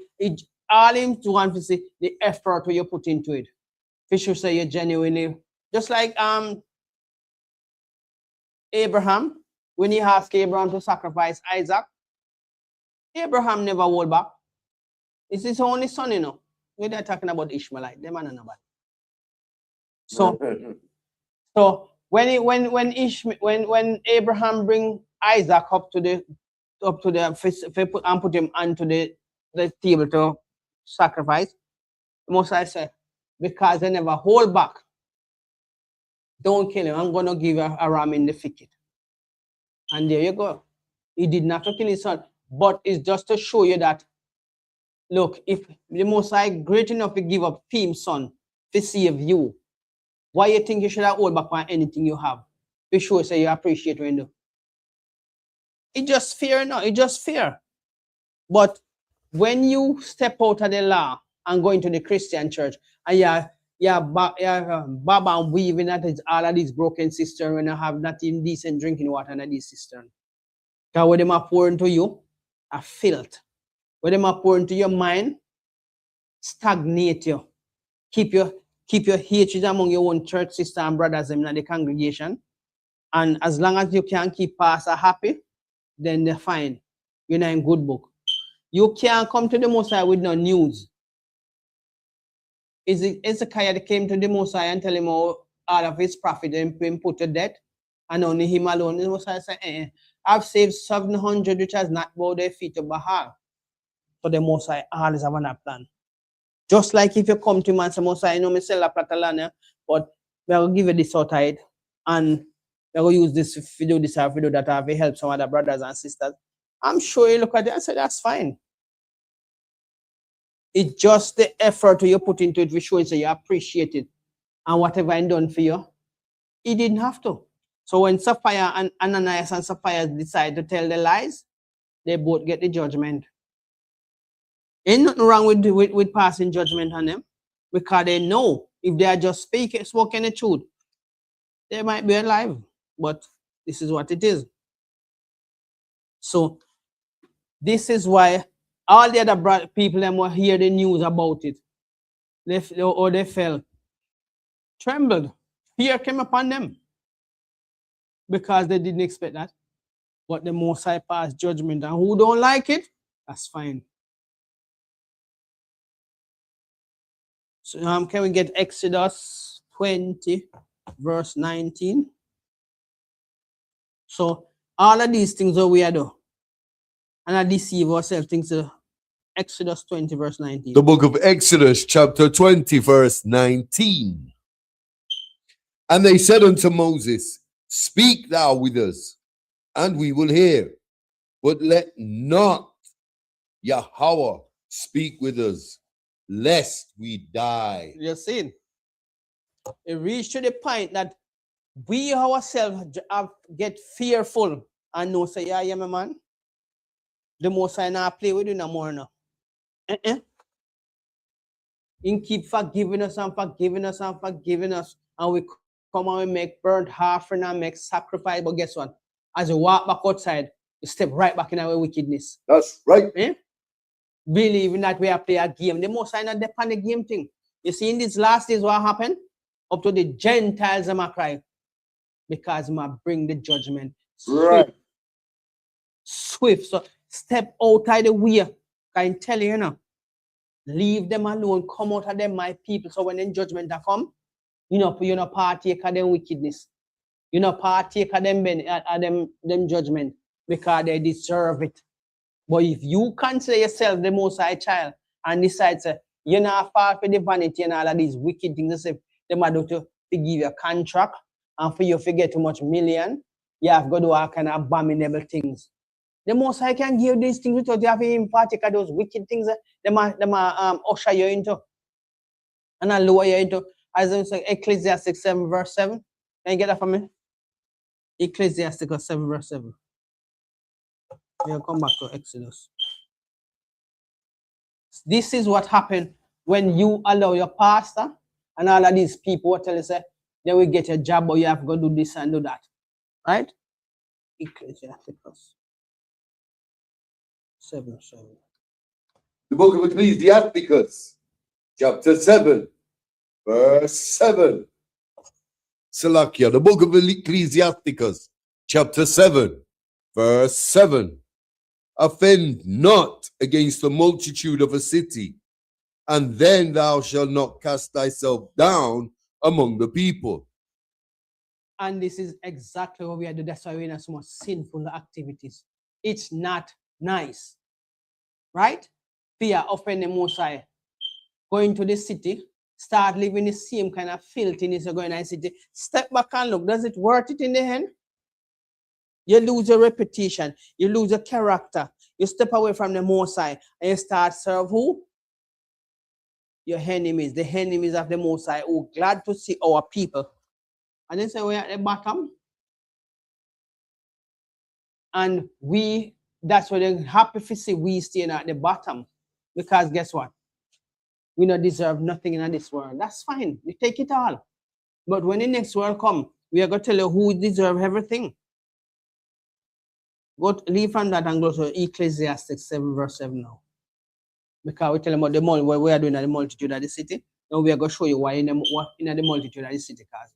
All him to want to see the effort you put into it. He should say you genuinely, just like Abraham, when he asked Abraham to sacrifice Isaac, Abraham never hold back. It's his only son, you know. We're not talking about Ishmaelite, them and nobody. So when Abraham bring Isaac up to the and put him onto the table to sacrifice, Moses said, because they never hold back, don't kill him. I'm going to give a ram in the thicket. And there you go. He did not kill his son. But it's just to show you that, look, if the Most High great enough to give up his son to save you, why you think you should have hold back on anything you have? To show say you appreciate when you do. It's just fear, no, it's just fear. But when you step out of the law and go into the Christian church, and you're Baba and weaving at all of these broken cisterns when you have not even decent drinking water in these cisterns. Because what they are pouring into you are filth. What they are pouring into your mind stagnate you. Keep your hatred among your own church sister and brothers in the congregation. And as long as you can keep pastor happy, then they're fine. You're not in good book. You can't come to the Most High with no news. Hezekiah that came to the Most High and tell him all of his prophet and been put to death, and only him alone. The Most High said, I've saved 700 which has not bowed their feet to Baal. So the Most High always have a plan. Just like if you come to him and say, Most High, you know, me sell a plot of land, but we're going to give you this outside, and we're going to use this if you do this or if you do that, or if you help some other brothers and sisters. I'm sure you look at it and say, that's fine. It's just the effort you put into it, which shows that you appreciate it. And whatever I done for you, he didn't have to. So when Sapphira and Ananias and Sapphira decide to tell the lies, they both get the judgment. Ain't nothing wrong with passing judgment on them, because they know if they are just spoken the truth, they might be alive. But this is what it is. So this is why all the other people them will hear the news about it. They fell, trembled. Fear came upon them because they didn't expect that. But the Most High passed judgment, and who don't like it, that's fine. So can we get Exodus 20, verse 19? So all of these things that we are doing, and I deceive ourselves, things. Exodus 20, verse 19. The book of Exodus, chapter 20, verse 19. And they said unto Moses, Speak thou with us, and we will hear. But let not Yahweh speak with us, lest we die. You're seeing? It reached to the point that we ourselves get fearful and know, say, yeah, my man. The Most High now play with you no more now. He keep forgiving us and forgiving us and forgiving us, and we come and we make burnt offering and make sacrifice. But guess what? As you walk back outside, you step right back in our wickedness. That's right. Believing that we are playing a game. The Most High not depend the game thing. You see, in these last days, what happened? Up to the Gentiles, them a cry, because they bring the judgment. Right. Swift. So step outside the way. I can tell you, leave them alone. Come out of them, my people. So when the judgment come, you know partake of them wickedness. You know partake of them judgment, because they deserve it. But if you consider yourself the Most High child and decide to, you're not far for the vanity and all of these wicked things, they might do to give you a contract, and for you to get too much million, you have got to do all kind of abominable things. The Most High can give these things without you having him partake of those wicked things they might usher you into and lower you into. As I say, Ecclesiastes 7, verse 7. Can you get that for me? Ecclesiastes 7, verse 7. We'll come back to Exodus. This is what happened when you allow your pastor and all of these people will tell you, say, they will get a job, but you have to go do this and do that. Right? Ecclesiastes 7. The book of Ecclesiasticus, chapter 7, verse 7. Salakia, the book of Ecclesiasticus, chapter 7, verse 7. Offend not against the multitude of a city, and then thou shalt not cast thyself down among the people. And this is exactly what we are doing. That's why we're in so much sinful activities. It's not nice. Right? Fear offend the Most High. Going to the city, start living the same kind of filthiness you're going to the city. Step back and look. Does it worth it in the end? You lose your reputation. You lose your character. You step away from the Most High and you start serve who? Your enemies. The enemies of the Most High, who glad to see our people. And then say we're at the bottom. And that's why they're happy to see we staying at the bottom. Because guess what? We don't deserve nothing in this world. That's fine. We take it all. But when the next world come, we are going to tell you who deserve everything. Leave from that and go to Ecclesiastes 7, verse 7 now. Because we tell them about the we are doing at the multitude of the city. Now we are going to show you why in the multitude of the city cause it.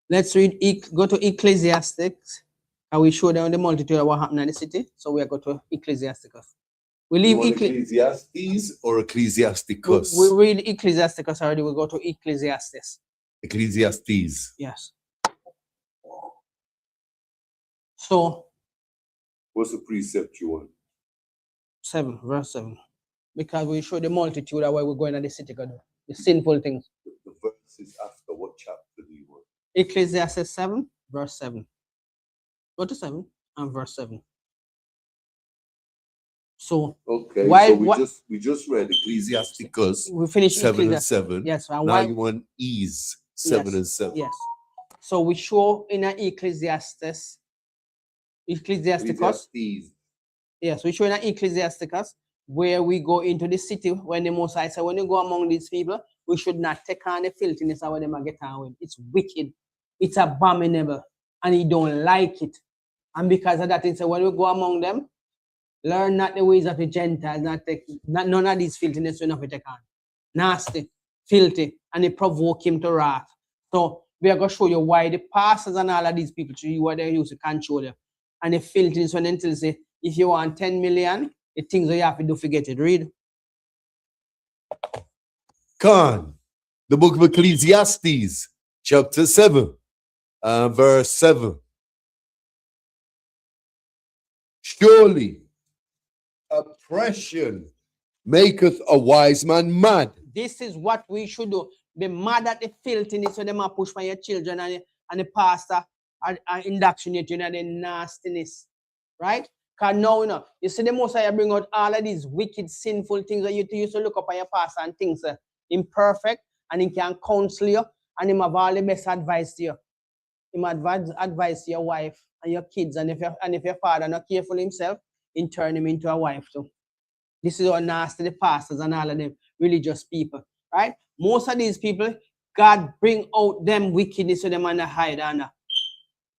Let's read, go to Ecclesiastes, and we show them the multitude of what happened in the city. So we are going to Ecclesiasticus. We leave Ecclesiastes or Ecclesiasticus? We read Ecclesiasticus already. We go to Ecclesiastes. Ecclesiastes. Yes. So. What's the precept you want? 7, verse 7. Because we show the multitude of where we're going to the city, God, the sinful things. The verse is after what chapter do you want? Ecclesiastes 7, verse 7. Go to 7 and verse 7. So okay, so we just read Ecclesiasticus. We finished 7 and 7. Yes, and now you want ease 7 yes, and 7. Yes. So we show in an Ecclesiasticus. Yes, we show in an Ecclesiasticus where we go into the city when the Most High said, when you go among these people, we should not take on the filthiness of what them get on with. It's wicked. It's abominable. And he don't like it. And because of that, he said, when we go among them, learn not the ways of the Gentiles, none of these filthiness we not take on. Nasty, filthy, and it provoke him to wrath. So we are going to show you why the pastors and all of these people, to you what they use to control you. And the filthiness when they say, if you want 10 million, the things that you have to do, forget it. Read. Con, the book of Ecclesiastes, chapter 7, verse 7. Surely oppression maketh a wise man mad. This is what we should do. Be mad at the filthiness when they might push for your children and the pastor are indoctrinate you in the nastiness. Right? Because now, you see the Most High bring out all of these wicked, sinful things that you used to look up on your pastor and things imperfect, and he can counsel you, and he have all the best advice to you. He might advise to your wife and your kids, and if your father not careful himself, he turn him into a wife too. This is how nasty the pastors and all of them religious people, right? Most of these people, God bring out them wickedness to them and they hide under.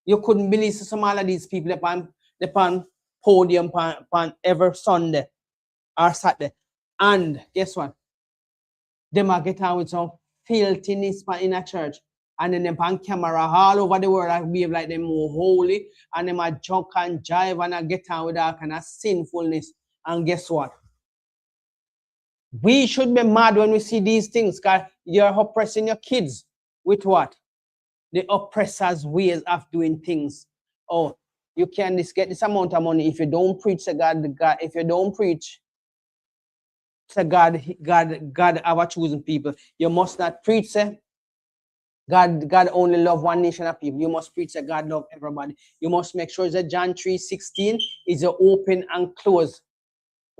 You couldn't believe some all of these people upon podium upon every Sunday or Saturday. And guess what? They might get on with some filthiness in a church. And then them on camera all over the world and behave like them more holy. And them might jump and jive and get on with all kind of sinfulness. And guess what? We should be mad when we see these things because you're oppressing your kids with what? The oppressor's ways of doing things. Oh, you can get this amount of money if you don't preach to God, if you don't preach to God our chosen people. You must not preach to God only love one nation of people. You must preach that God love everybody. You must make sure that John 3:16 is an open and closed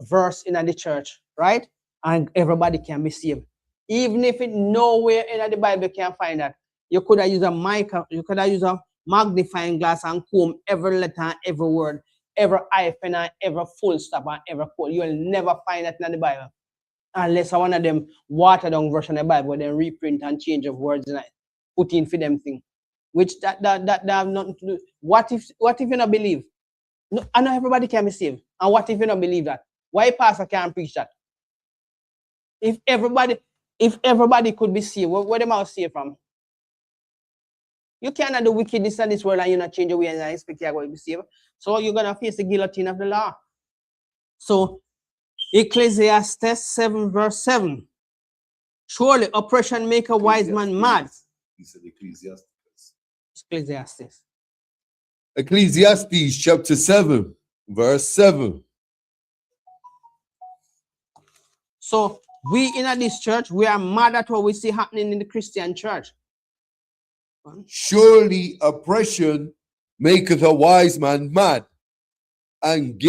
verse in the church, right? And everybody can be saved. Even if it nowhere in the Bible can find that. You could have used a mic, you could have used a magnifying glass and comb every letter, every word, every hyphen, and every full stop, and every quote. You will never find that in the Bible. Unless one of them watered down version of the Bible, then reprint and change of words and put in for them thing. Which that have nothing to do. What if you not believe? No, I know everybody can be saved. And what if you not believe that? Why pastor can't preach that? If everybody could be saved, where them out saved from? You cannot do wickedness in this world and you not change your way and expect you're going to be saved. So you're going to face the guillotine of the law. So Ecclesiastes 7 verse 7. Surely oppression make a wise man mad. He said Ecclesiastes. Ecclesiastes. Ecclesiastes chapter 7 verse 7. So we in this church, we are mad at what we see happening in the Christian church. Surely oppression maketh a wise man mad, and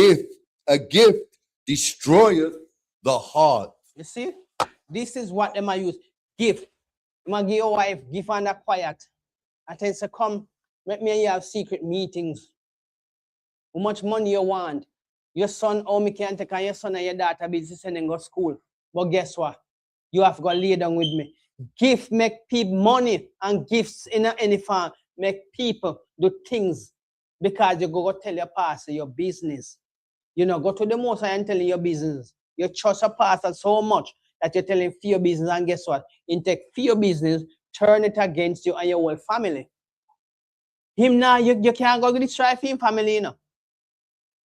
a gift destroyeth the heart. You see, this is what they might use. Gift. You might give your wife, give her that quiet. And then say, come, let me and you have secret meetings. How much money you want? Your son, me can take on your son and your daughter busy sending go to school. But guess what? You have to go lay down with me. Gift make people money, and gifts in any farm make people do things because you go tell your pastor your business. You know, go to the Most High and tell him your business. You trust a pastor so much that you're telling for your business, and guess what? In take for your business, turn it against you and your whole family. Him now, you can't go destroy for him family, you know.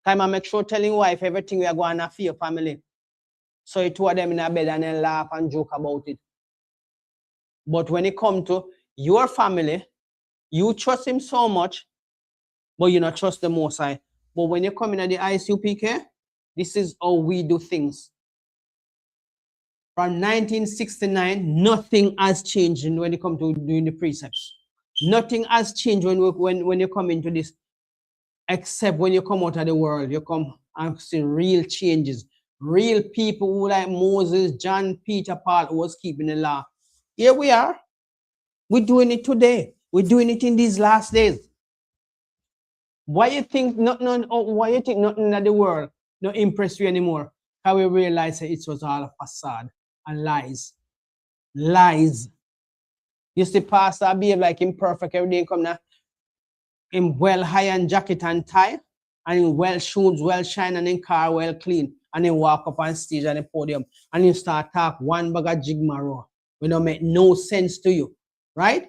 Time I make sure telling wife everything we are going to for your family. So you two of them in a bed and then laugh and joke about it. But when it comes to your family, you trust him so much, but you not trust the Most High. But when you come in at the I.S.U.P.K, this is how we do things. From 1969, nothing has changed when it comes to doing the precepts. Nothing has changed when you come into this, except when you come out of the world, you come and see real changes. Real people who like Moses, John, Peter, Paul, who was keeping the law. Here we are. We're doing it today. We're doing it in these last days. Why you think nothing in the world not impress you anymore? How we realize that it was all a facade and lies. Lies. You see, pastor behave like him perfect every day, come now in well high-end jacket and tie, and in well shoes, well shine, and in car well clean, and then walk up on stage and the podium, and you start talk one bag of jigmarrow. We don't make no sense to you, right?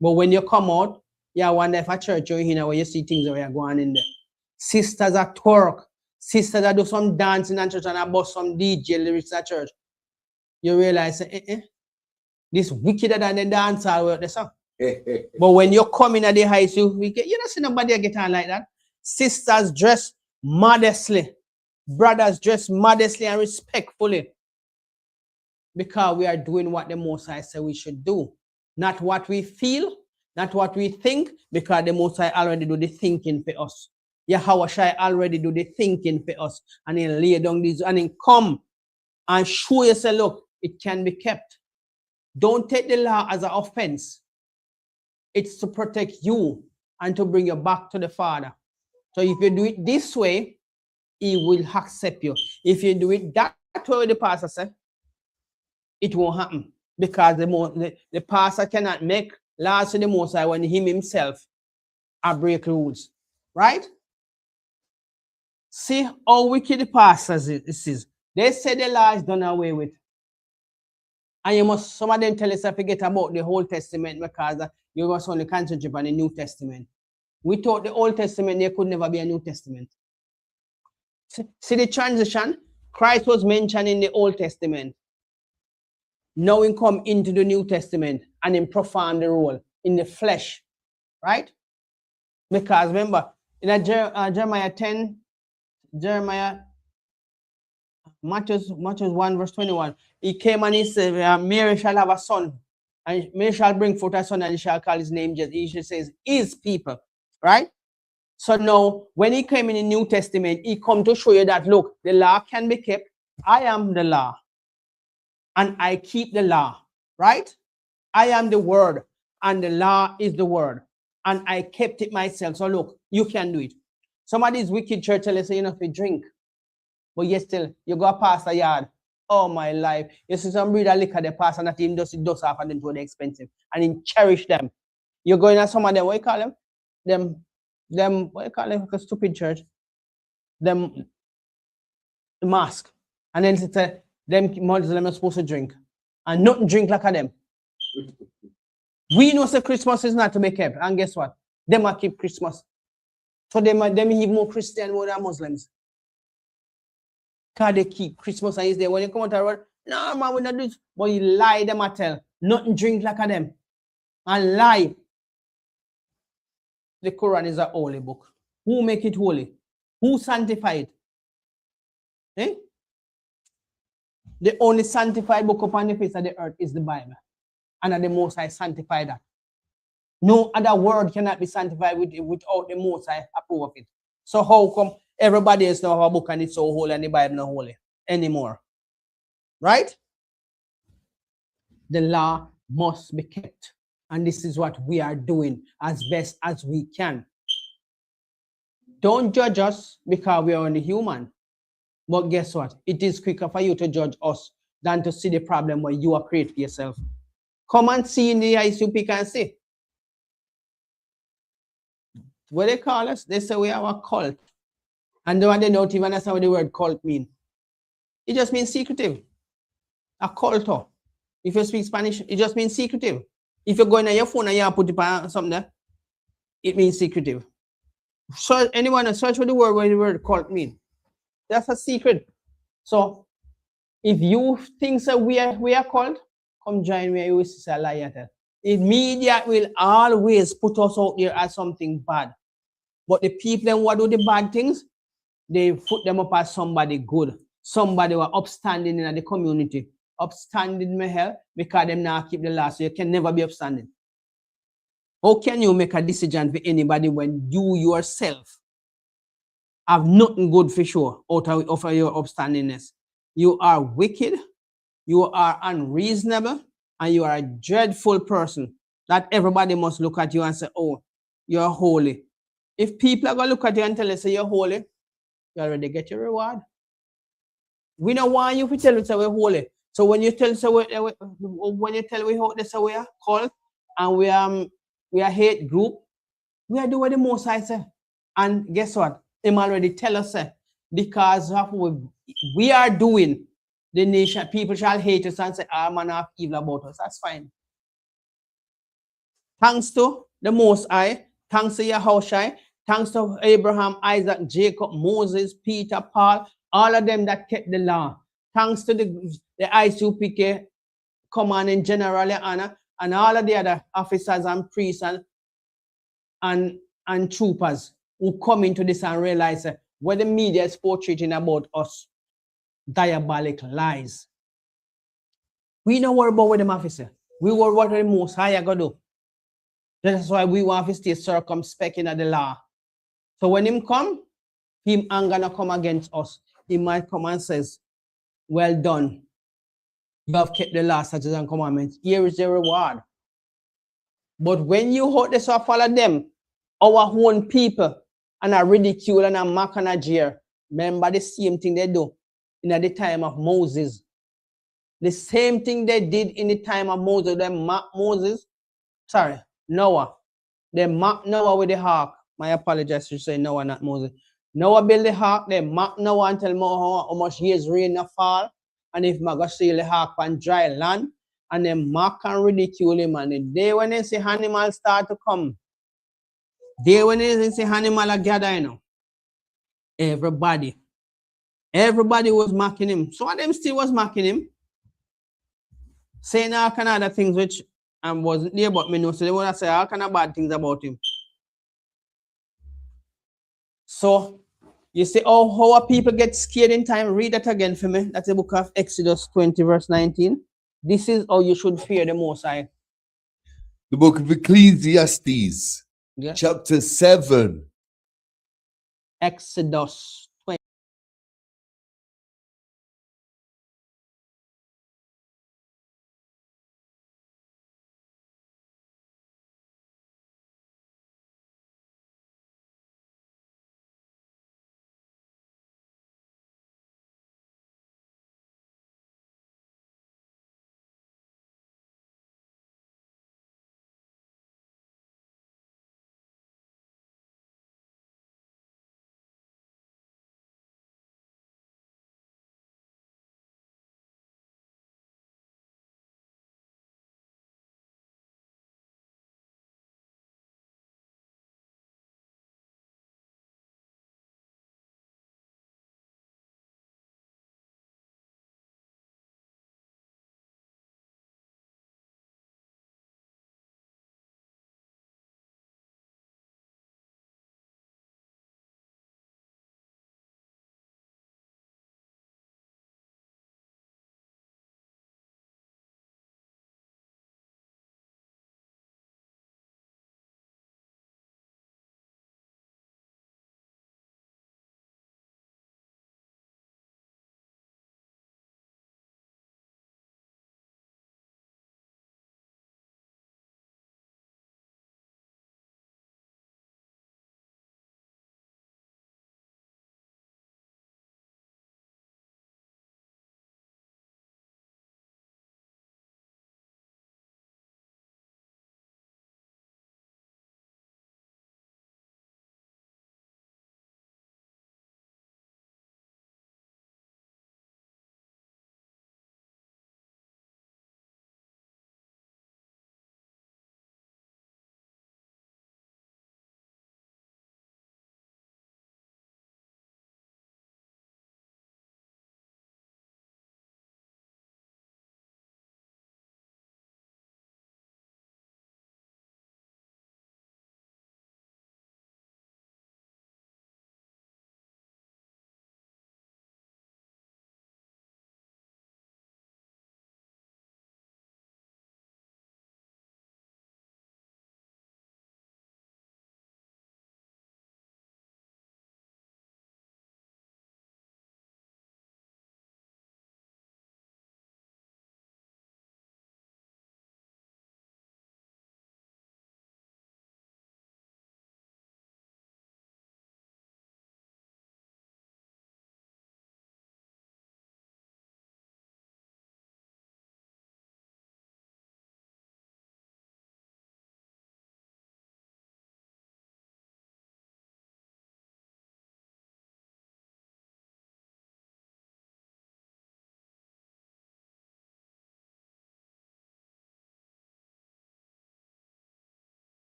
But when you come out, you wonder if a church you're in where you see things that are going in there. Sisters are twerk, sisters that do some dancing in church and I bust some DJ lyrics at church. You realize this wickeder than the dance hall where the song. But when you come in at the high school, you don't see nobody get on like that. Sisters dress modestly, brothers dress modestly and respectfully, because we are doing what the Most High said we should do, not what we feel, not what we think, because the Most High already do the thinking for us. Yahawashi already do the thinking for us, and then lay down these and then come and show yourself, look, it can be kept. Don't take the law as an offense. It's to protect you and to bring you back to the Father. So if you do it this way, He will accept you. If you do it that way, the pastor said, it won't happen, because the pastor cannot make laws to the Most High when him himself break rules, right? See how wicked the pastors is. They say the law is done away with. And you must, some of them tell us to forget about the Old Testament, because you must only concentrate on the New Testament. We thought the Old Testament, there could never be a New Testament. See the transition? Christ was mentioned in the Old Testament. Now we come into the New Testament and then perform the role in the flesh, right? Because remember, in Jeremiah 10, Matthew 1 verse 21, he came and he said, Mary shall have a son, and Mary shall bring forth a son, and he shall call his name Jesus. He says, his people, right? So now, when he came in the New Testament, he come to show you that, look, the law can be kept. I am the law, and I keep the law, right? I am the word, and the law is the word, and I kept it myself. So look, you can do it. Some of these wicked church tell us, you know, if you drink, but yet still, you go past a yard. Oh, my life. You see some breed of liquor, the pastor, that him does it dust off and then go the expensive, and him cherish them. You're going at some of them, what you call them? Them, what you call them? Like a stupid church. Them, the mask. And then it's them Muslims are supposed to drink. And nothing drink like a them. We know that Christmas is not to be kept. And guess what? Them are keep Christmas. So them even more Christian more than Muslims. Because they keep Christmas and is there. When you come out of the road, no man, we not do this. But you lie them at tell. Nothing drink like a them. And lie. The Quran is a holy book. Who make it holy? Who sanctify it? Eh? The only sanctified book upon the face of the earth is the Bible. And the Most High sanctify that. No other word cannot be sanctified without the Most High approve of it. So how come everybody else know our book and it's so holy and the Bible not holy anymore? Right? The law must be kept. And this is what we are doing as best as we can. Don't judge us because we are only human. But guess what? It is quicker for you to judge us than to see the problem where you are creating yourself. Come and see in the I.S.U.P.K and see. What they call us? They say we are a cult. And they don't even understand what the word cult means. It just means secretive. A culto. If you speak Spanish, it just means secretive. If you go in your phone and you put it on something there, it means secretive. So anyone search for the word what the word cult means. That's a secret. So if you think that we are called, come join me. You will see a lie. The media will always put us out there as something bad. But the people and what do the bad things, they put them up as somebody good. Somebody who are upstanding in the community. Upstanding me hell because them now keep the law. So you can never be upstanding. How can you make a decision for anybody when you yourself have nothing good for sure out of your upstandingness? You are wicked, you are unreasonable, and you are a dreadful person that everybody must look at you and say, oh, you're holy. If people are going to look at you and tell you, say you're holy, you already get your reward. We don't want you to tell us that we're holy. So when you tell us when you tell we how this we are called and we are hate group, we are doing the most I say. And guess what? Him already tell us because of what we are doing, the nation, people shall hate us and say, man have evil about us. That's fine. Thanks to the Most High, thanks to Yahushua, thanks to Abraham, Isaac, Jacob, Moses, Peter, Paul, all of them that kept the law. Thanks to the I.S.U.P.K commanding General YAHANNA and all of the other officers and priests and troopers who come into this and realize what the media is portraying about us. Diabolic lies. We don't worry about what them officer. We worry what the Most High are going to do. That's why we want to stay circumspect in the law. So when him come, him ain't gonna come against us. He might come and says, well done. You have kept the law, statutes, and commandments. Here is the reward. But when you hold this or follow them, our own people, and a ridicule and a mock and a jeer, remember the same thing they do in the time of Moses. The same thing they did in the time of Moses. They mock Noah. They mock Noah with the ark. My apologies to say Noah, not Moses. Noah built the ark. They mock Noah and tell Noah how much years rain will fall. And if I go sail the ark on dry land, and they mock and ridicule him. And the day when they see animals start to come, day when they see animals are gathering, you know, everybody was mocking him. Some of them still was mocking him, saying all kind of other things which wasn't there, but me know. So they want to say all kind of bad things about him. So you see how our people get scared in time. Read that again for me. That's the book of Exodus 20, verse 19. This is how you should fear the Most High. The book of Ecclesiastes, Yeah. chapter 7. Exodus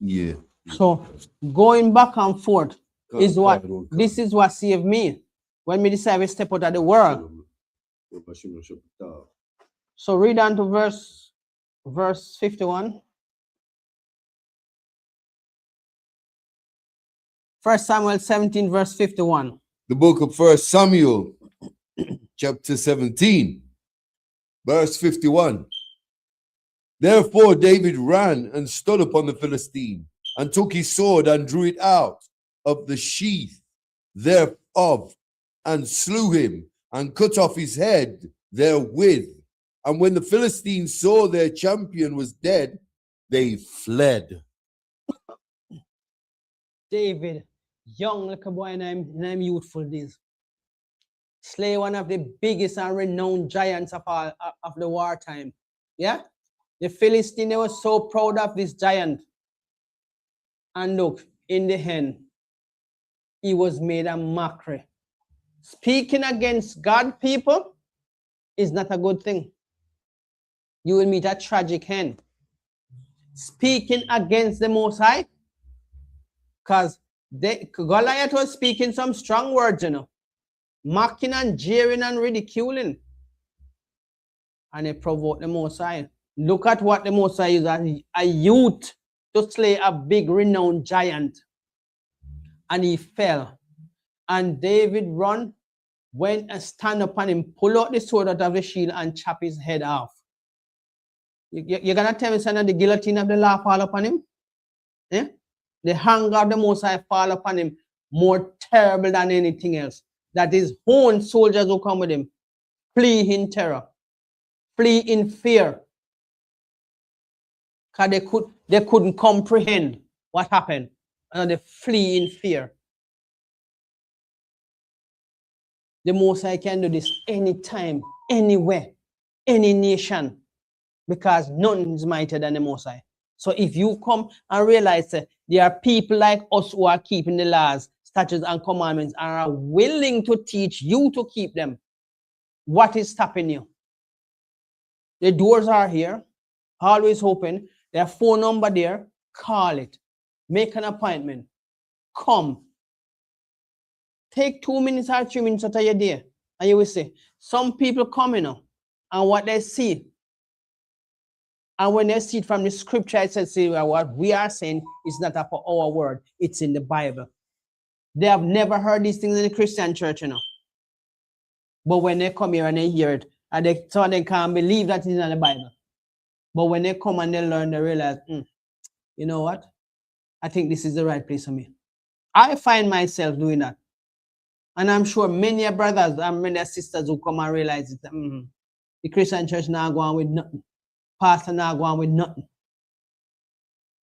Yeah. So going back and forth is what God won't this is what saved me when me decided to step out of the world. So read on to verse 51. 1 Samuel 17, verse 51. The book of 1 Samuel, chapter 17, verse 51. Therefore David ran and stood upon the Philistine, and took his sword and drew it out of the sheath thereof, and slew him, and cut off his head therewith. And when the Philistines saw their champion was dead, they fled. David, young little boy in them youthful days, slay one of the biggest and renowned giants of all of the wartime. Yeah? The Philistines, they were so proud of this giant. And look, in the end, he was made a mockery. Speaking against God, people, is not a good thing. You will meet a tragic end. Speaking against the Most High, because Goliath was speaking some strong words, you know, mocking and jeering and ridiculing. And it provoked the Most High. Look at what the Most High used as a youth to slay a big renowned giant. And he fell. And David went and stand upon him, pull out the sword out of the shield and chop his head off. You're going to tell me, son, that the guillotine of the law fall upon him? Yeah? The hunger of the Most High fall upon him more terrible than anything else. That his own soldiers who come with him flee in terror, flee in fear. Because they couldn't comprehend what happened. And they flee in fear. The Most High can do this anytime, anywhere, any nation, because none is mightier than the Most High. So if you come and realize that there are people like us who are keeping the laws, statutes, and commandments and are willing to teach you to keep them, what is stopping you? The doors are here, always open. Their phone number there, call it. Make an appointment. Come. Take 2 minutes or 3 minutes out of your day, and you will see some people coming up, and what they see, and when they see it from the scripture, it says, see, what we are saying is not for our word, it's in the Bible. They have never heard these things in the Christian church, you know. But when they come here and they hear it, and they can't believe that it's in the Bible. But when they come and they learn, they realize, you know what? I think this is the right place for me. I find myself doing that. And I'm sure many brothers and many sisters who come and realize it, the Christian church now going with nothing. Pastor now going with nothing.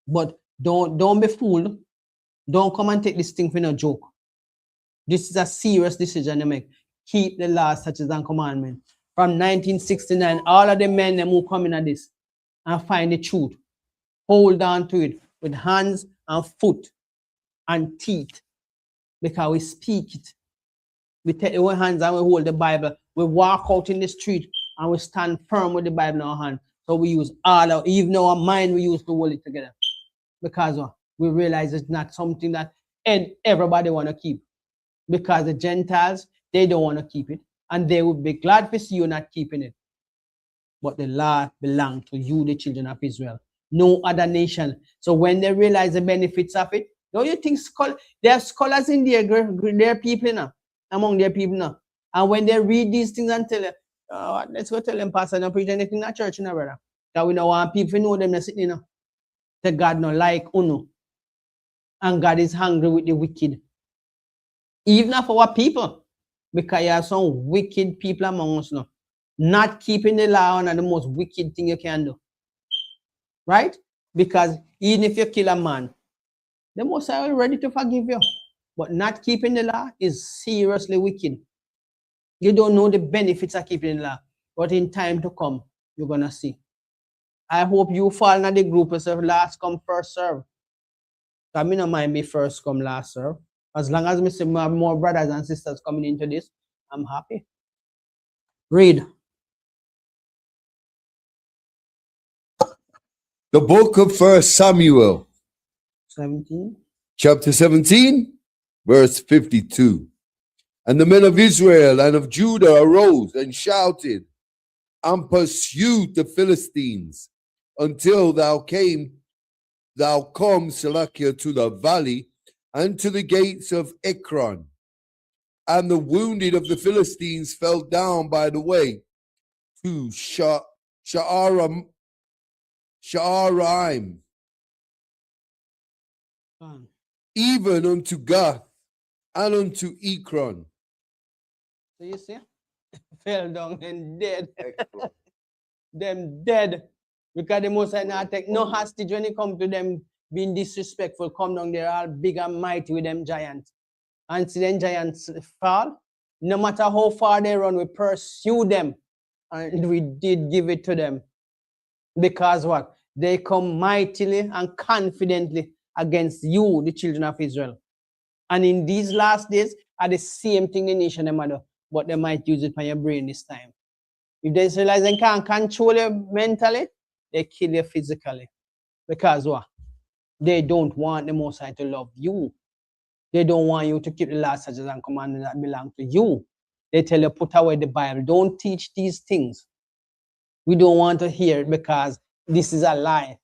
But don't be fooled. Don't come and take this thing for no joke. This is a serious decision to make. Keep the laws, statutes, and commandments. From 1969, all of the men who come in at this and find the truth. Hold on to it with hands and foot and teeth, because we speak it. We take our hands and we hold the Bible. We walk out in the street and we stand firm with the Bible in our hand. So we use even our mind, we use to hold it together. Because we realize it's not something that everybody want to keep. Because the Gentiles, they don't want to keep it. And they would be glad to see you not keeping it. But the law belongs to you, the children of Israel. No other nation. So when they realize the benefits of it, don't you think there are scholars in there, there are people now, among their people now. And when they read these things and tell them, let's go tell them, Pastor, don't preach anything in the church, you know, brother. Because we don't want people to know them sitting, you know. That God not like uno. And God is angry with the wicked. Even for our people. Because you have some wicked people among us now. Not keeping the law is the most wicked thing you can do. Right? Because even if you kill a man, the Most High are ready to forgive you. But not keeping the law is seriously wicked. You don't know the benefits of keeping the law. But in time to come, you're going to see. I hope you fall in the group of last come, first serve. I don't mind me first come, last serve. As long as I see more brothers and sisters coming into this, I'm happy. Read. The book of 1 Samuel, 17. Chapter 17, verse 52. And the men of Israel and of Judah arose and shouted and pursued the Philistines until thou come, Salakia, to the valley and to the gates of Ekron. And the wounded of the Philistines fell down by the way to Sha'araim, even unto Gath and unto Ekron. So you see, fell down and dead. Them dead. Because the Most High not take no hostage when it comes to them being disrespectful. Come down there all big and mighty with them giants. And see them giants fall. No matter how far they run, we pursue them. And we did give it to them. Because what? They come mightily and confidently against you, the children of Israel. And in these last days, are the same thing the nation them do, but they might use it on your brain this time. If they realize they can't control you mentally, they kill you physically. Because what? They don't want the Most High to love you. They don't want you to keep the laws, statutes, and commandments that belong to you. They tell you, put away the Bible. Don't teach these things. We don't want to hear it because this is a lie.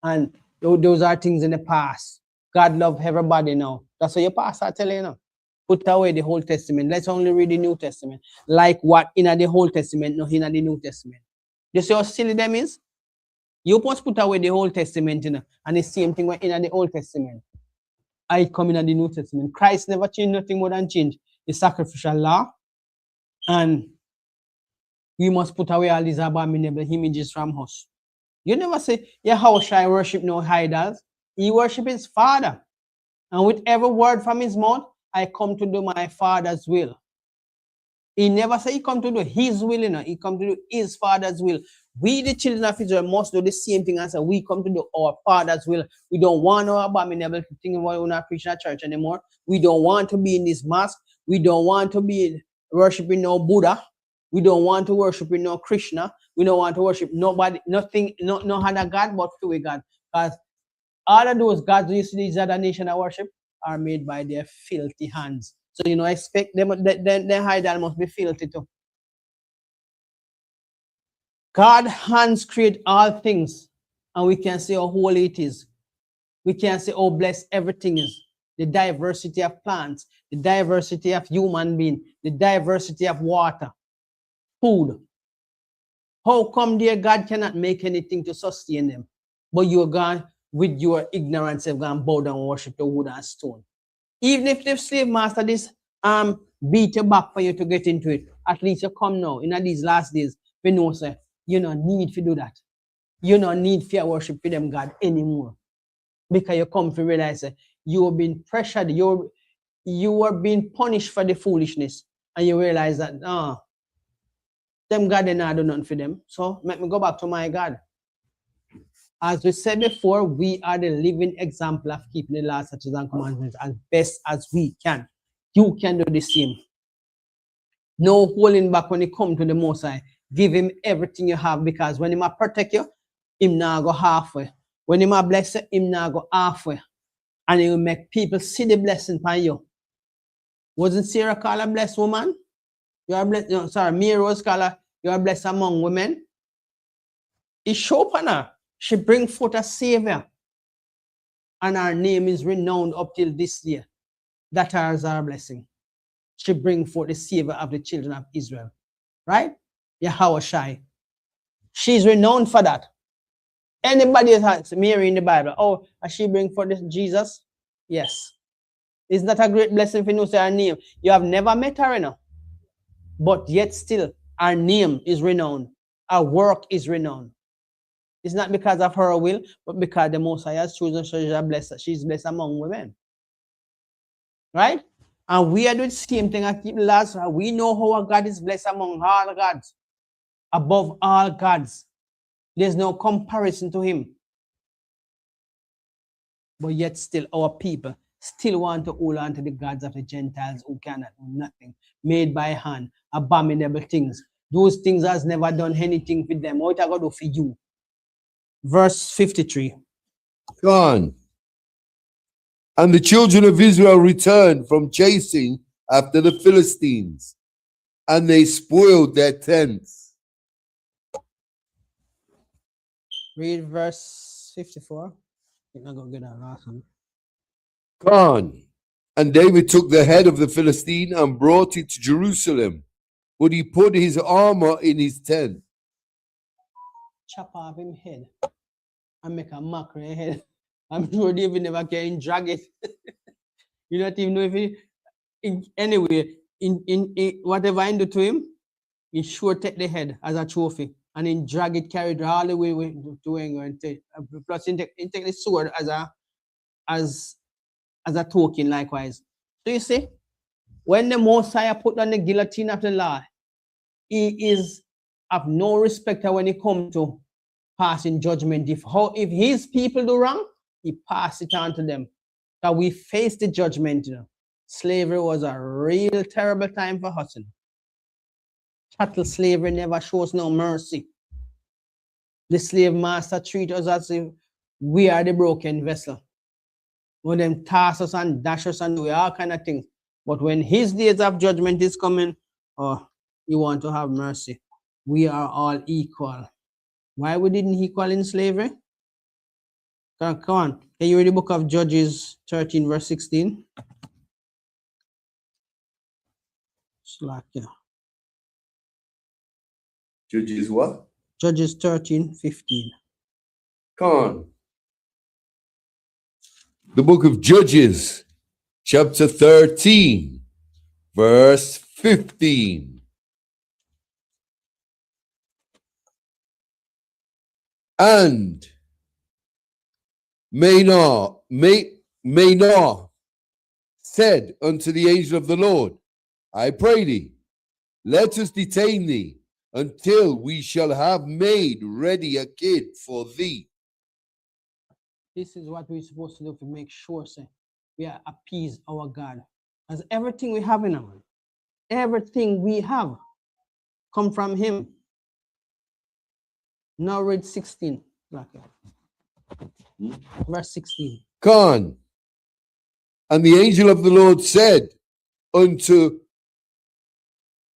And those are things in the past. God loves everybody now. That's what your pastor tell you now. Put away the Old Testament. Let's only read the New Testament. Like what in the Old Testament, no in the New Testament. You see how silly them is? You must put away the Old Testament, and the same thing in the Old Testament. I come in the New Testament. Christ never changed nothing more than change the sacrificial law. And we must put away all these abominable images from us. You never say, yeah, how shall I worship no idols? He worship his Father. And with every word from his mouth, I come to do my Father's will. He never say he come to do his will, he come to do his Father's will. We, the children of Israel, must do the same thing as we come to do our Father's will. We don't want no abominable thing about we're not preaching at church anymore. We don't want to be in this mosque. We don't want to be worshiping no Buddha. We don't want to worship no Krishna. We don't want to worship nobody, nothing, no other God but to a God. Because all of those gods you see these other nations that worship are made by their filthy hands. So expect them, their idol must be filthy too. God's hands create all things, and we can see how holy it is. We can see how blessed everything is. The diversity of plants, the diversity of human beings, the diversity of water, food. How come, dear God, cannot make anything to sustain them? But you're gone with your ignorance, you've gone bow down and worship the wood and stone. Even if the slave master this beat you back for you to get into it, at least you come now in these last days, we know, sir, you don't need to do that. You don't need fear worship for them God anymore. Because you come to realize that you have been pressured, you are being punished for the foolishness, and you realize that them God they not do nothing for them. So let me go back to my God. As we said before, we are the living example of keeping the laws, statutes, and commandments as best as we can. You can do the same. No holding back when it comes to the Most High. Give him everything you have, because when he might protect you, him not go halfway. When he might bless you, him not go halfway. And he will make people see the blessing by you. Wasn't Sarah called a blessed woman? You are blessed. No, sorry, Mary was called you are blessed among women. He showed upon her. She bring forth a savior. And her name is renowned up till this day. That is our blessing. She bring forth the savior of the children of Israel. Right? Yahawashi. She's renowned for that. Anybody has Mary in the Bible, oh, has she bring forth this Jesus? Yes. Isn't that a great blessing for you to say her name? You have never met her, but yet still, her name is renowned. Her work is renowned. It's not because of her will, but because the Most High has chosen she's blessed among women. Right? And we are doing the same thing at keep the laws. We know how our God is blessed among all gods. Above all gods. There's no comparison to him. But yet still our people still want to hold on to the gods of the Gentiles who cannot do nothing. Made by hand, abominable things. Those things has never done anything for them. What I got to do for you? Verse 53. Gone. And the children of Israel returned from chasing after the Philistines, and they spoiled their tents. Read verse 54. I'm not going to get that last one. Gone. And David took the head of the Philistine and brought it to Jerusalem, but he put his armor in his tent. Chop off him head and make a mockery of head. I'm sure David never can drag it. You don't even know if he, anyway, in whatever I do to him, he sure take the head as a trophy and then drag it, carry it all the way to England. Plus, he take the sword as a token likewise. So you see, when the Messiah put on the guillotine of the law, he is of no respect when it comes to passing judgment. If his people do wrong, he pass it on to them. So we face the judgment. You know. Slavery was a real terrible time for us. You know. Chattel slavery never shows no mercy. The slave master treats us as if we are the broken vessel. When them toss us and dash us and do all kind of things. But when his days of judgment is coming, oh, you want to have mercy. We are all equal. Why we didn't equal in slavery? Come on. Can you read the book of Judges 13, verse 16? Slack, yeah. Judges what? Judges 13, 15. Gone. The book of Judges, chapter 13, verse 15. And Manoah said unto the angel of the Lord, I pray thee, let us detain thee until we shall have made ready a kid for thee. This is what we're supposed to do to make sure, say, we are appease our God. As everything we have in our, everything we have come from him. Now read 16. Verse 16. Gone. And the angel of the Lord said unto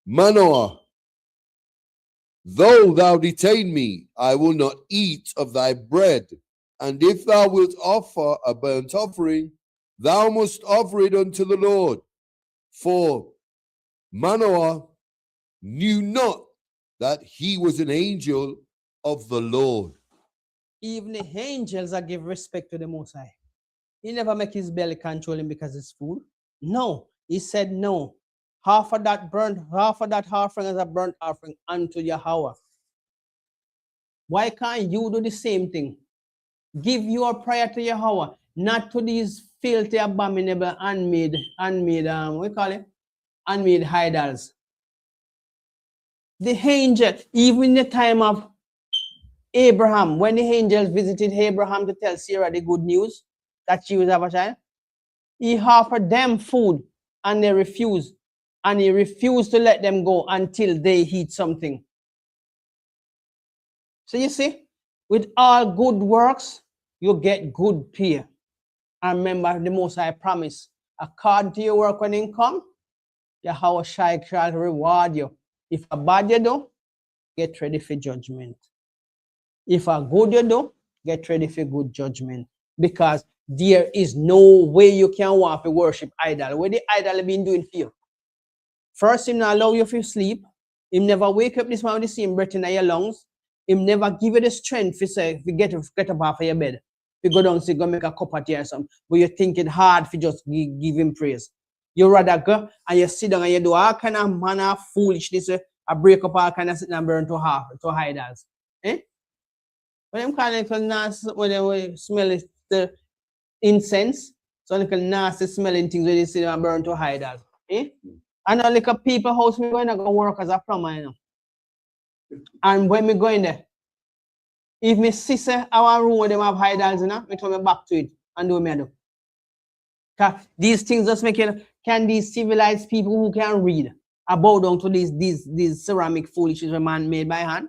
Manoah, though thou detain me, I will not eat of thy bread. And if thou wilt offer a burnt offering, thou must offer it unto the Lord. For Manoah knew not that he was an angel of the Lord. Even the angels are give respect to the Most High. He never make his belly control him because it's food. No, he said no. Half of that offering is a burnt offering unto Yahweh. Why can't you do the same thing? Give your prayer to Yahweh, not to these filthy, abominable, unmade, what you call it? Unmade idols. The angel, even in the time of Abraham, when the angels visited Abraham to tell Sarah the good news that she would have a child, he offered them food and they refused. And he refused to let them go until they eat something. So you see, with all good works, you get good pay. And remember the Most High promise, according to your work when you come, Yahweh shall reward you. If a bad you do, get ready for judgment. If a good you do, get ready for good judgment. Because there is no way you can want to worship idol. What the idol have been doing for you? First, him not allow you to sleep. Him never wake up this morning with the same breath in your lungs. Him never give you the strength to say, to get up off of your bed. You go down, say, go make a cup of tea or something. But you think it hard to just give him praise. You rather go and you sit down and you do all kind of manner of foolishness. I break up all kind of sitting and burn to idols. Eh? When them kind of nasty, when they smell it, the incense, so little nasty smelling things when they sit and burn to idols. Eh? And a little people house me going to go work as a plumber, you know. And when me go in there, if me see say our room where them have idols, you know, me turn me back to it and do me do. These things just make it, can these civilized people who can read bow down to these ceramic foolishness man made by hand?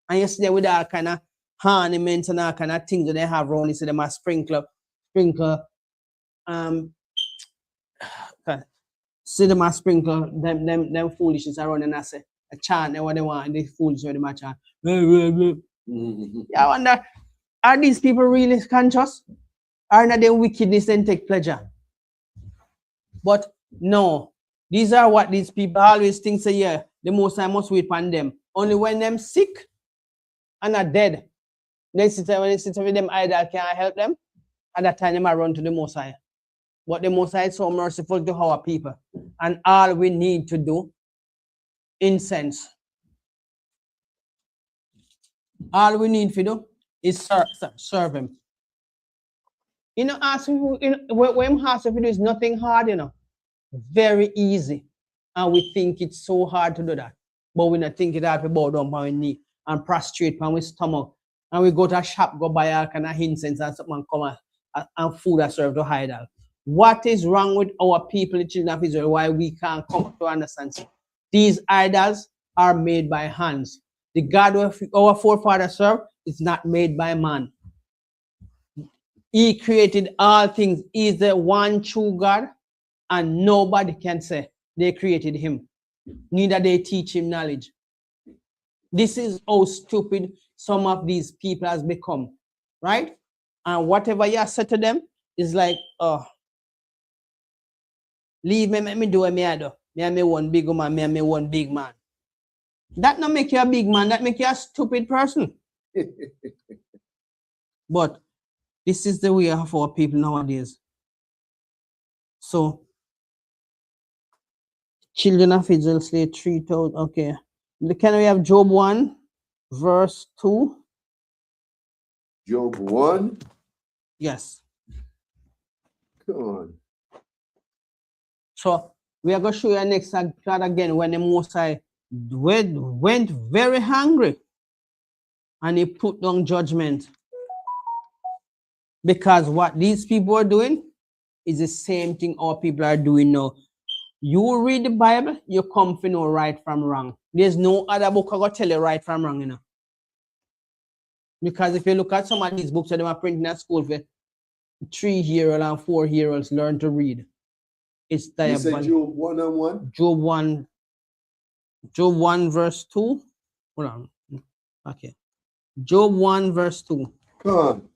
And you see there with all kind of ornaments and all kind of things that they have around, you see them a sprinkle See them a sprinkle them foolishness around and I say a chant and what they want, they foolish what they might chant. Yeah, I wonder, are these people really conscious? Are not their wickedness and take pleasure? But no, these are what these people always think say, yeah, the Most High must wait upon them. Only when them sick and are dead, when they sit with them idol can't help them, at that time they might run to the Most High. But the Most High is so merciful to our people. And all we need to do, incense. All we need to do is serve him. You know, when ask if it is nothing hard, you know, very easy. And we think it's so hard to do that. But we not think it hard to bow down on our knee and prostrate on our stomach. And we go to a shop, go buy all kind of incense and something and come and food that serve to idol. What is wrong with our people, the children of Israel, why we can't come to understand? These idols are made by hands. The God our forefathers serve is not made by man. He created all things. He is the one true God, and nobody can say they created him. Neither they teach him knowledge. This is how stupid some of these people has become, right? And whatever you said to them is like, oh, leave me, let me do what I do. Me and me one big man, me and me one big man. That not make you a big man, that make you a stupid person. But this is the way of our people nowadays. So, children of Israel slay 3,000. Okay. Can we have Job 1, verse 2? Job 1. Yes. Come on. So, we are going to show you next God again when the Most High went very hungry and he put down judgment. Because what these people are doing is the same thing our people are doing now. You read the Bible, you come to know right from wrong. There's no other book going to tell you right from wrong, you know. Because if you look at some of these books that they are printing at school for 3-year-olds and 4-year-olds learn to read. It's diabolical. You said Job 1 and 1? Job 1 verse 2. Hold on. Okay. Job 1 verse 2. Come on.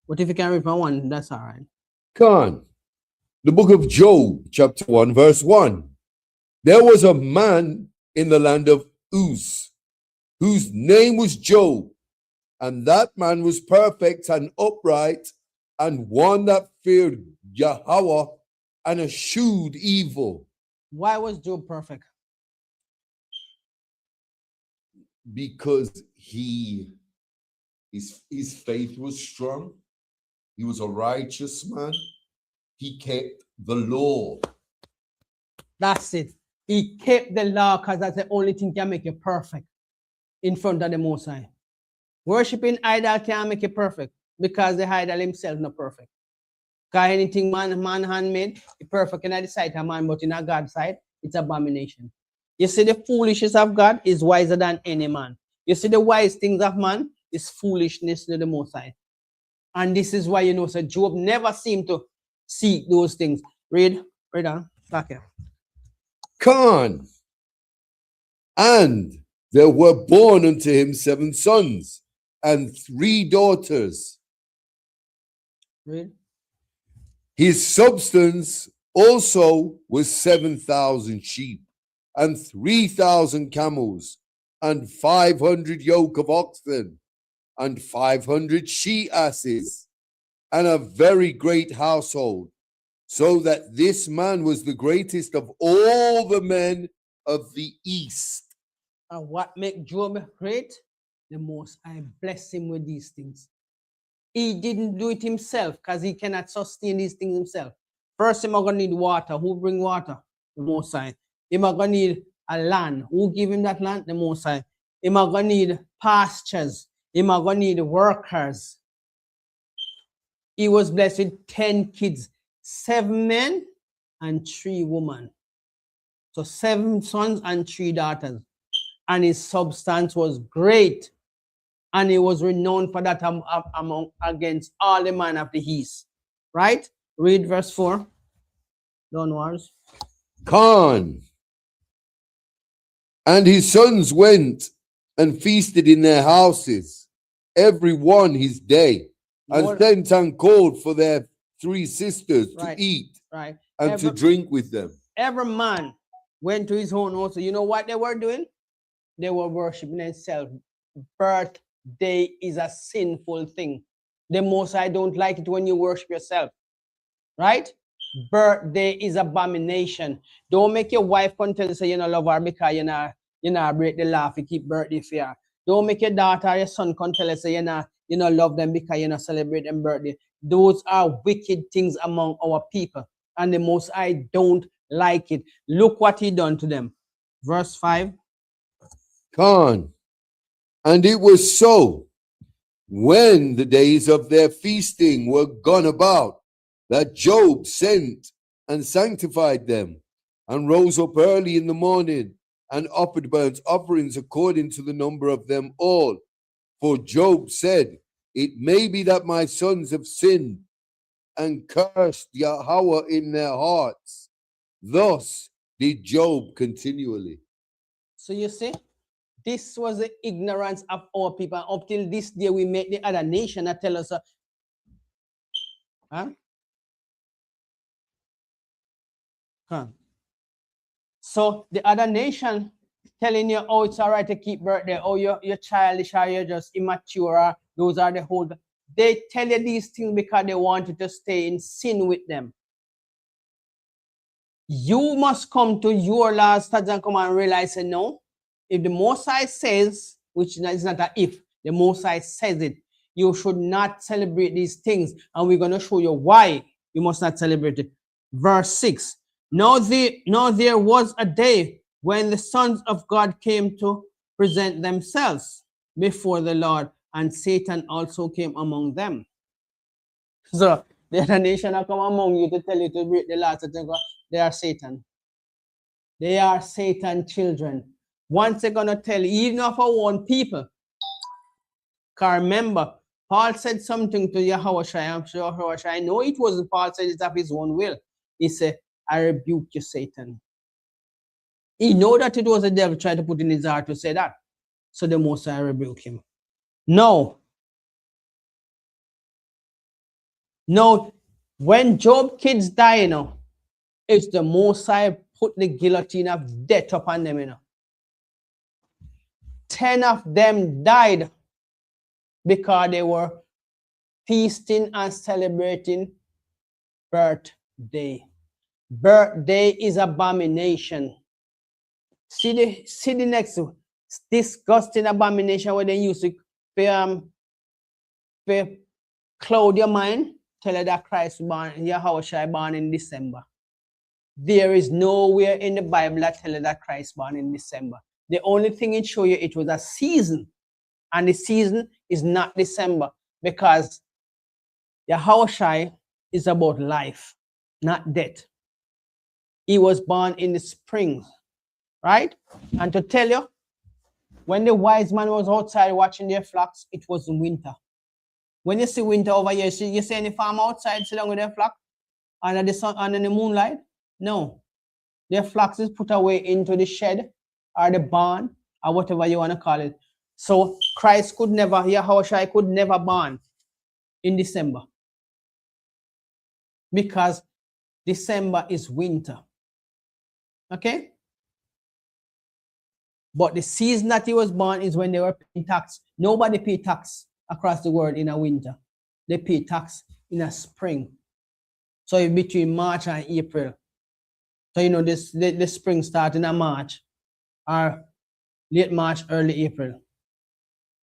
But if you can read from 1, that's all right. Come on. The book of Job, chapter 1, verse 1. There was a man in the land of Uz, whose name was Job, and that man was perfect and upright, and one that feared Yahweh and eschewed evil. Why was Job perfect? Because his faith was strong. He was a righteous man. He kept the law. That's it. He kept the law because that's the only thing can make you perfect in front of the Most High. Worshipping idol can't make you perfect because the idol himself not perfect. Because anything man handmade, it's perfect in the sight of man, but in a God's sight, it's abomination. You see, the foolishness of God is wiser than any man. You see, the wise things of man is foolishness to the Most High. And this is why, you know, so Job never seemed to see those things. Read on. Okay. Come on. And there were born unto him 7 sons and 3 daughters. Read. His substance also was 7,000 sheep and 3,000 camels and 500 yoke of oxen and 500 she-asses and a very great household, so that this man was the greatest of all the men of the east. And what make Job great? The Most High bless him with these things. He didn't do it himself because he cannot sustain these things himself. First, he's going to need water. Who bring water? The Most High. He's going to need a land. Who give him that land? The Most High. He's going to need pastures. He's going to need workers. He was blessed with 10 kids, 7 men and 3 women. So 7 sons and 3 daughters. And his substance was great. And he was renowned for that among against all the men of the east. Right? Read verse 4. Don't worry. Khan and his sons went and feasted in their houses, every one his day, and Lord- sent and called for their 3 sisters Right. to eat Right. and to drink with them. Every man went to his own house. You know what they were doing? They were worshiping themselves. Birthday is a sinful thing. The most I don't like it when you worship yourself. Right? Birthday is abomination. Don't make your wife come tell you say you don't love her because you know break the law you keep birthday fair. Don't make your daughter or your son come tell you say you know love them because you celebrate them birthday. Those are wicked things among our people. And the most I don't like it. Look what he done to them. Verse 5. Khan, and it was so, when the days of their feasting were gone about, that Job sent and sanctified them, and rose up early in the morning, and offered burnt offerings according to the number of them all. For Job said, it may be that my sons have sinned, and cursed Yahweh in their hearts. Thus did Job continually. So you see, this was the ignorance of our people. Up till this day, we make the other nation that tell us, So the other nation telling you, oh, it's all right to keep birthday, oh, you're childish, or you're just immature, or those are the whole. They tell you these things because they want you to stay in sin with them. You must come to your last statutes and come and realize, no, if the Most High says, which is not an if, the Most High says it, you should not celebrate these things. And we're going to show you why you must not celebrate it. Verse 6. Now there was a day when the sons of God came to present themselves before the Lord, and Satan also came among them. So the other nation will come among you to tell you to break the law. They are Satan. They are Satan children. Once they're going to tell you, even of our own people. Because remember, Paul said something to Yahushua. I'm sure Yahushua, I know it wasn't Paul said it of his own will. He said, I rebuke you, Satan. He know that it was the devil trying to put in his heart to say that. So the Most High rebuke him. No, when Job kids die, it's the Most High put the guillotine of death upon them. 10 of them died because they were feasting and celebrating birthday. Birthday is abomination. See the next disgusting abomination where they used to cloud your mind, tell you that Christ born, Yahushua born in December. There is nowhere in the Bible that tell you that Christ born in December. The only thing it show you it was a season, and the season is not December, because Yahushua is about life, not death. He was born in the spring, right? And to tell you, when the wise man was outside watching their flocks, it was winter. When you see winter over here, you see any farm outside sit down with their flock under the sun, under the moonlight? No. Their flocks is put away into the shed or the barn or whatever you want to call it. So Christ could never, Yahushua could never born in December, because December is winter. Okay? But the season that he was born is when they were paying tax. Nobody paid tax across the world in a winter. They pay tax in a spring. So it's between March and April. So the spring starts in March, or late March, early April.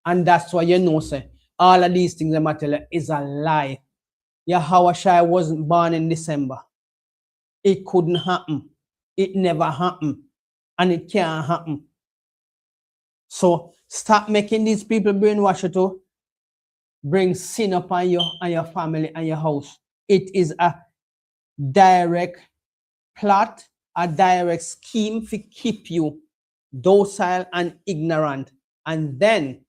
And that's why say all of these things I tell you is a lie. Yahushua wasn't born in December. It couldn't happen. It never happened. And it can't happen. So stop making these people brainwash you to bring sin upon you and your family and your house. It is a direct plot, a direct scheme to keep you docile and ignorant. And then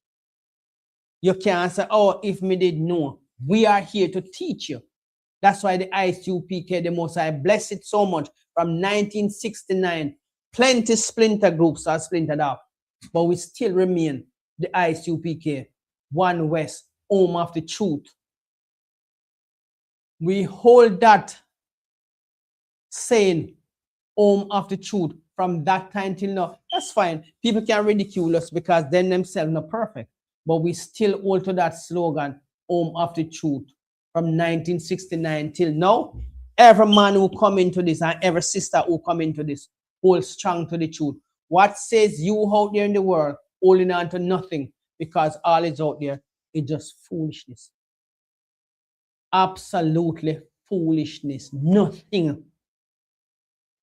you can't say, oh, if me did know. We are here to teach you. That's why the I.S.U.P.K, the Most High, bless it so much. From 1969, plenty splinter groups are splintered off, but we still remain the I.S.U.P.K, One West, home of the truth. We hold that saying, home of the truth, from that time till now. That's fine. People can ridicule us because they themselves not perfect, but we still hold to that slogan, home of the truth, from 1969 till now. Every man who come into this and every sister who come into this hold strong to the truth. What says you out there in the world holding on to nothing, because all is out there is just foolishness. Absolutely foolishness. Nothing.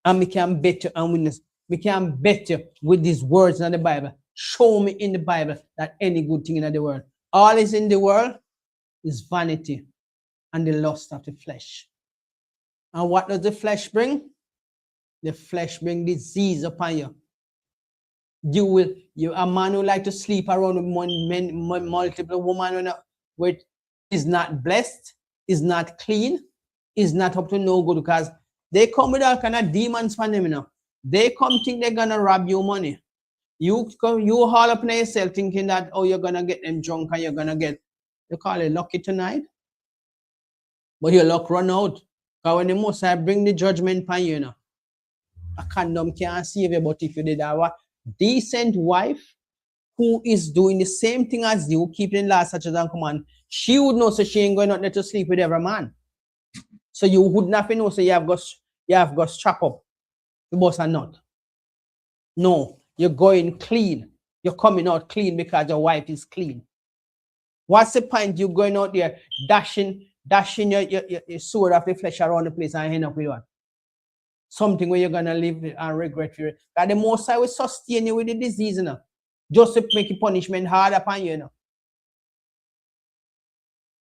And we can bet you and witness. We can bet you with these words in the Bible. Show me in the Bible that any good thing in the world. All is in the world is vanity and the lust of the flesh. And what does the flesh bring? The flesh bring disease upon you. A man who like to sleep around with multiple women with is not blessed, is not clean, is not up to no good, because they come with all kind of demons for them, you know. They come think they're gonna rob you money. You haul up in yourself thinking that, oh, you're gonna get them drunk and you're gonna get, you call it lucky tonight, but your luck run out. Because when the Most High bring the judgment upon you, you know, a condom can't save you. But if you did have a decent wife who is doing the same thing as you, keeping laws such as and command, she would know, so she ain't going out there to sleep with every man. So you would not know, so you have got strap up. The boss are not. No, you're going clean. You're coming out clean because your wife is clean. What's the point you going out there dashing your sword of the flesh around the place and end up with what? Something where you're gonna live and regret for it. Because the Most High will sustain you with the disease, you know, just to make the punishment hard upon you, you know.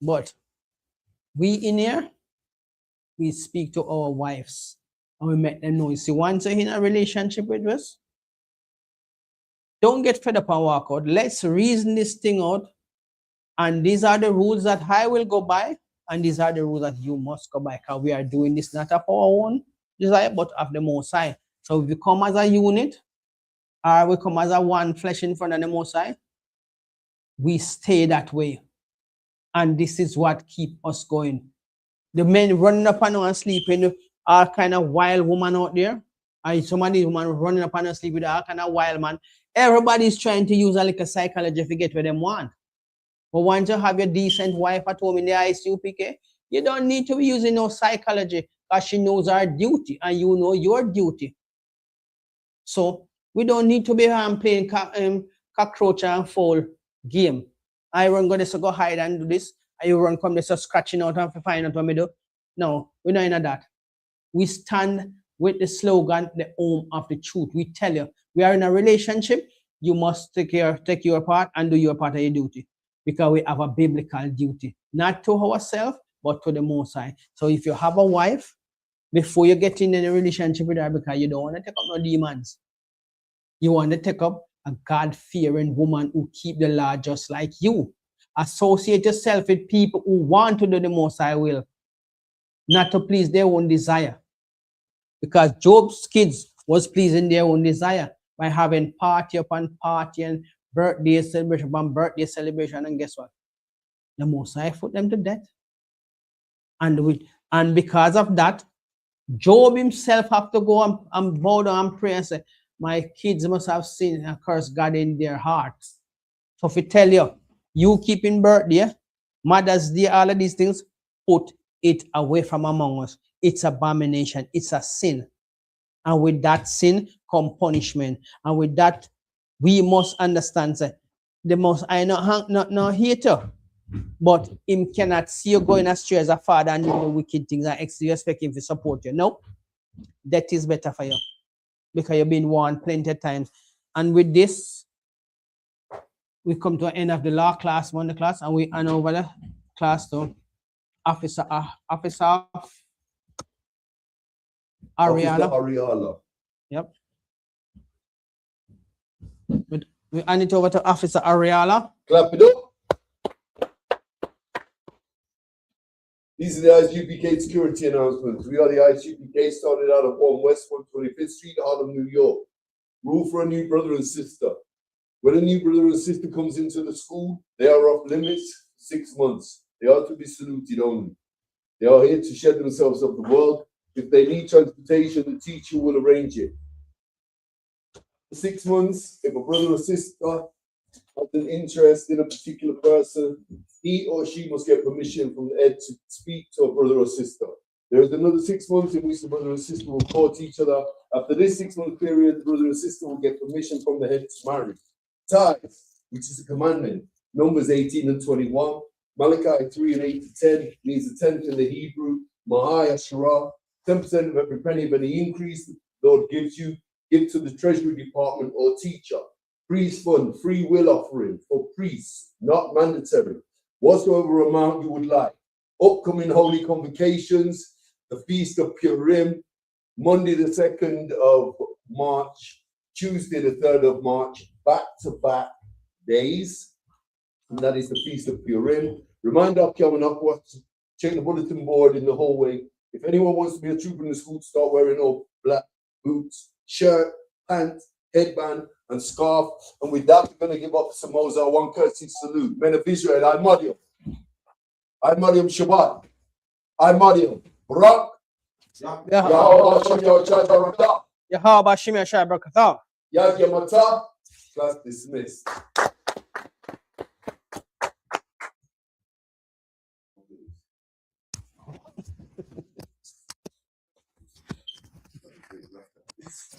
But we in here, we speak to our wives and we make them know. You see, once you're in a relationship with us, don't get fed up and walk out. Let's reason this thing out. And these are the rules that I will go by, and these are the rules that you must go by, because we are doing this not of our own desire, but of the Most High. So if we come as a unit, or we come as a one flesh in front of the Most High, we stay that way. And this is what keeps us going. The men running up and down and sleeping, all kind of wild woman out there, and some of these women running up and down sleep with all kind of wild man. Everybody's trying to use a little psychology to get what they want. But once you have your decent wife at home in the I.S.U.P.K, you don't need to be using no psychology, because she knows her duty and you know your duty. So we don't need to be playing cockroach and fowl game. I run go this to go hide and do this, and you run come this to scratching out and find out what me do. No, we're not in that. We stand with the slogan, the home of the truth. We tell you, we are in a relationship, you must take your part and do your part of your duty. Because we have a biblical duty, not to ourselves, but to the Most High. So if you have a wife, before you get in a relationship with her, because you don't want to take up no demons, you want to take up a God-fearing woman who keep the law just like you. Associate yourself with people who want to do the Most High will, not to please their own desire. Because Job's kids was pleasing their own desire by having party upon party and birthday celebration upon birthday celebration, and guess what? The Most High put them to death. And because of that, Job himself have to go and bow down and pray and say, my kids must have sinned and cursed God in their hearts. So if we tell you, you keeping birthday, Mother's Day, all of these things, put it away from among us. It's abomination. It's a sin. And with that sin come punishment. And with that, we must understand that the Most High not hater, but him cannot see you going astray as a father and do the wicked things and you expect him to support you. No, that is better for you, because you've been warned plenty of times. And with this, we come to the end of the law class, Monday class, and we hand over the class to Officer Ariala. Yep. We hand it over to Officer Ariala. Clap it up. These are the I.S.U.P.K security announcements. We are the I.S.U.P.K, started out of 1 West 125th Street, Harlem, New York. Rule for a new brother and sister. When a new brother and sister comes into the school, they are off limits for 6 months. They are to be saluted only. They are here to shed themselves of the world. If they need transportation, the teacher will arrange it. For 6 months, if a brother or sister has an interest in a particular person, he or she must get permission from the head to speak to a brother or sister. There is another 6 months in which the brother and sister will court each other. After this 6-month period, the brother and sister will get permission from the head to marry. Tithes, which is a commandment, Numbers 18 and 21. Malachi 3 and 8 to 10 means the 10th in the Hebrew. Mahai Asherah, 10% of every penny of any increase the Lord gives you, give to the treasury department or teacher. Priest fund, free will offering for priests, not mandatory. Whatsoever amount you would like. Upcoming holy convocations, the Feast of Purim, Monday the 2nd of March, Tuesday the 3rd of March, back-to-back days. And that is the Feast of Purim. Reminder of coming up, check the bulletin board in the hallway. If anyone wants to be a trooper in the school, start wearing all black boots, shirt, pants, headband, and scarf. And with that, we're going to give up some Mozart one courtesy salute. Men of Israel, I Mariam. I Mariam Shabbat. I Mariam. Barak. Yahweh Shimi Ashai Barakatam. Yad Yamata. Class dismissed.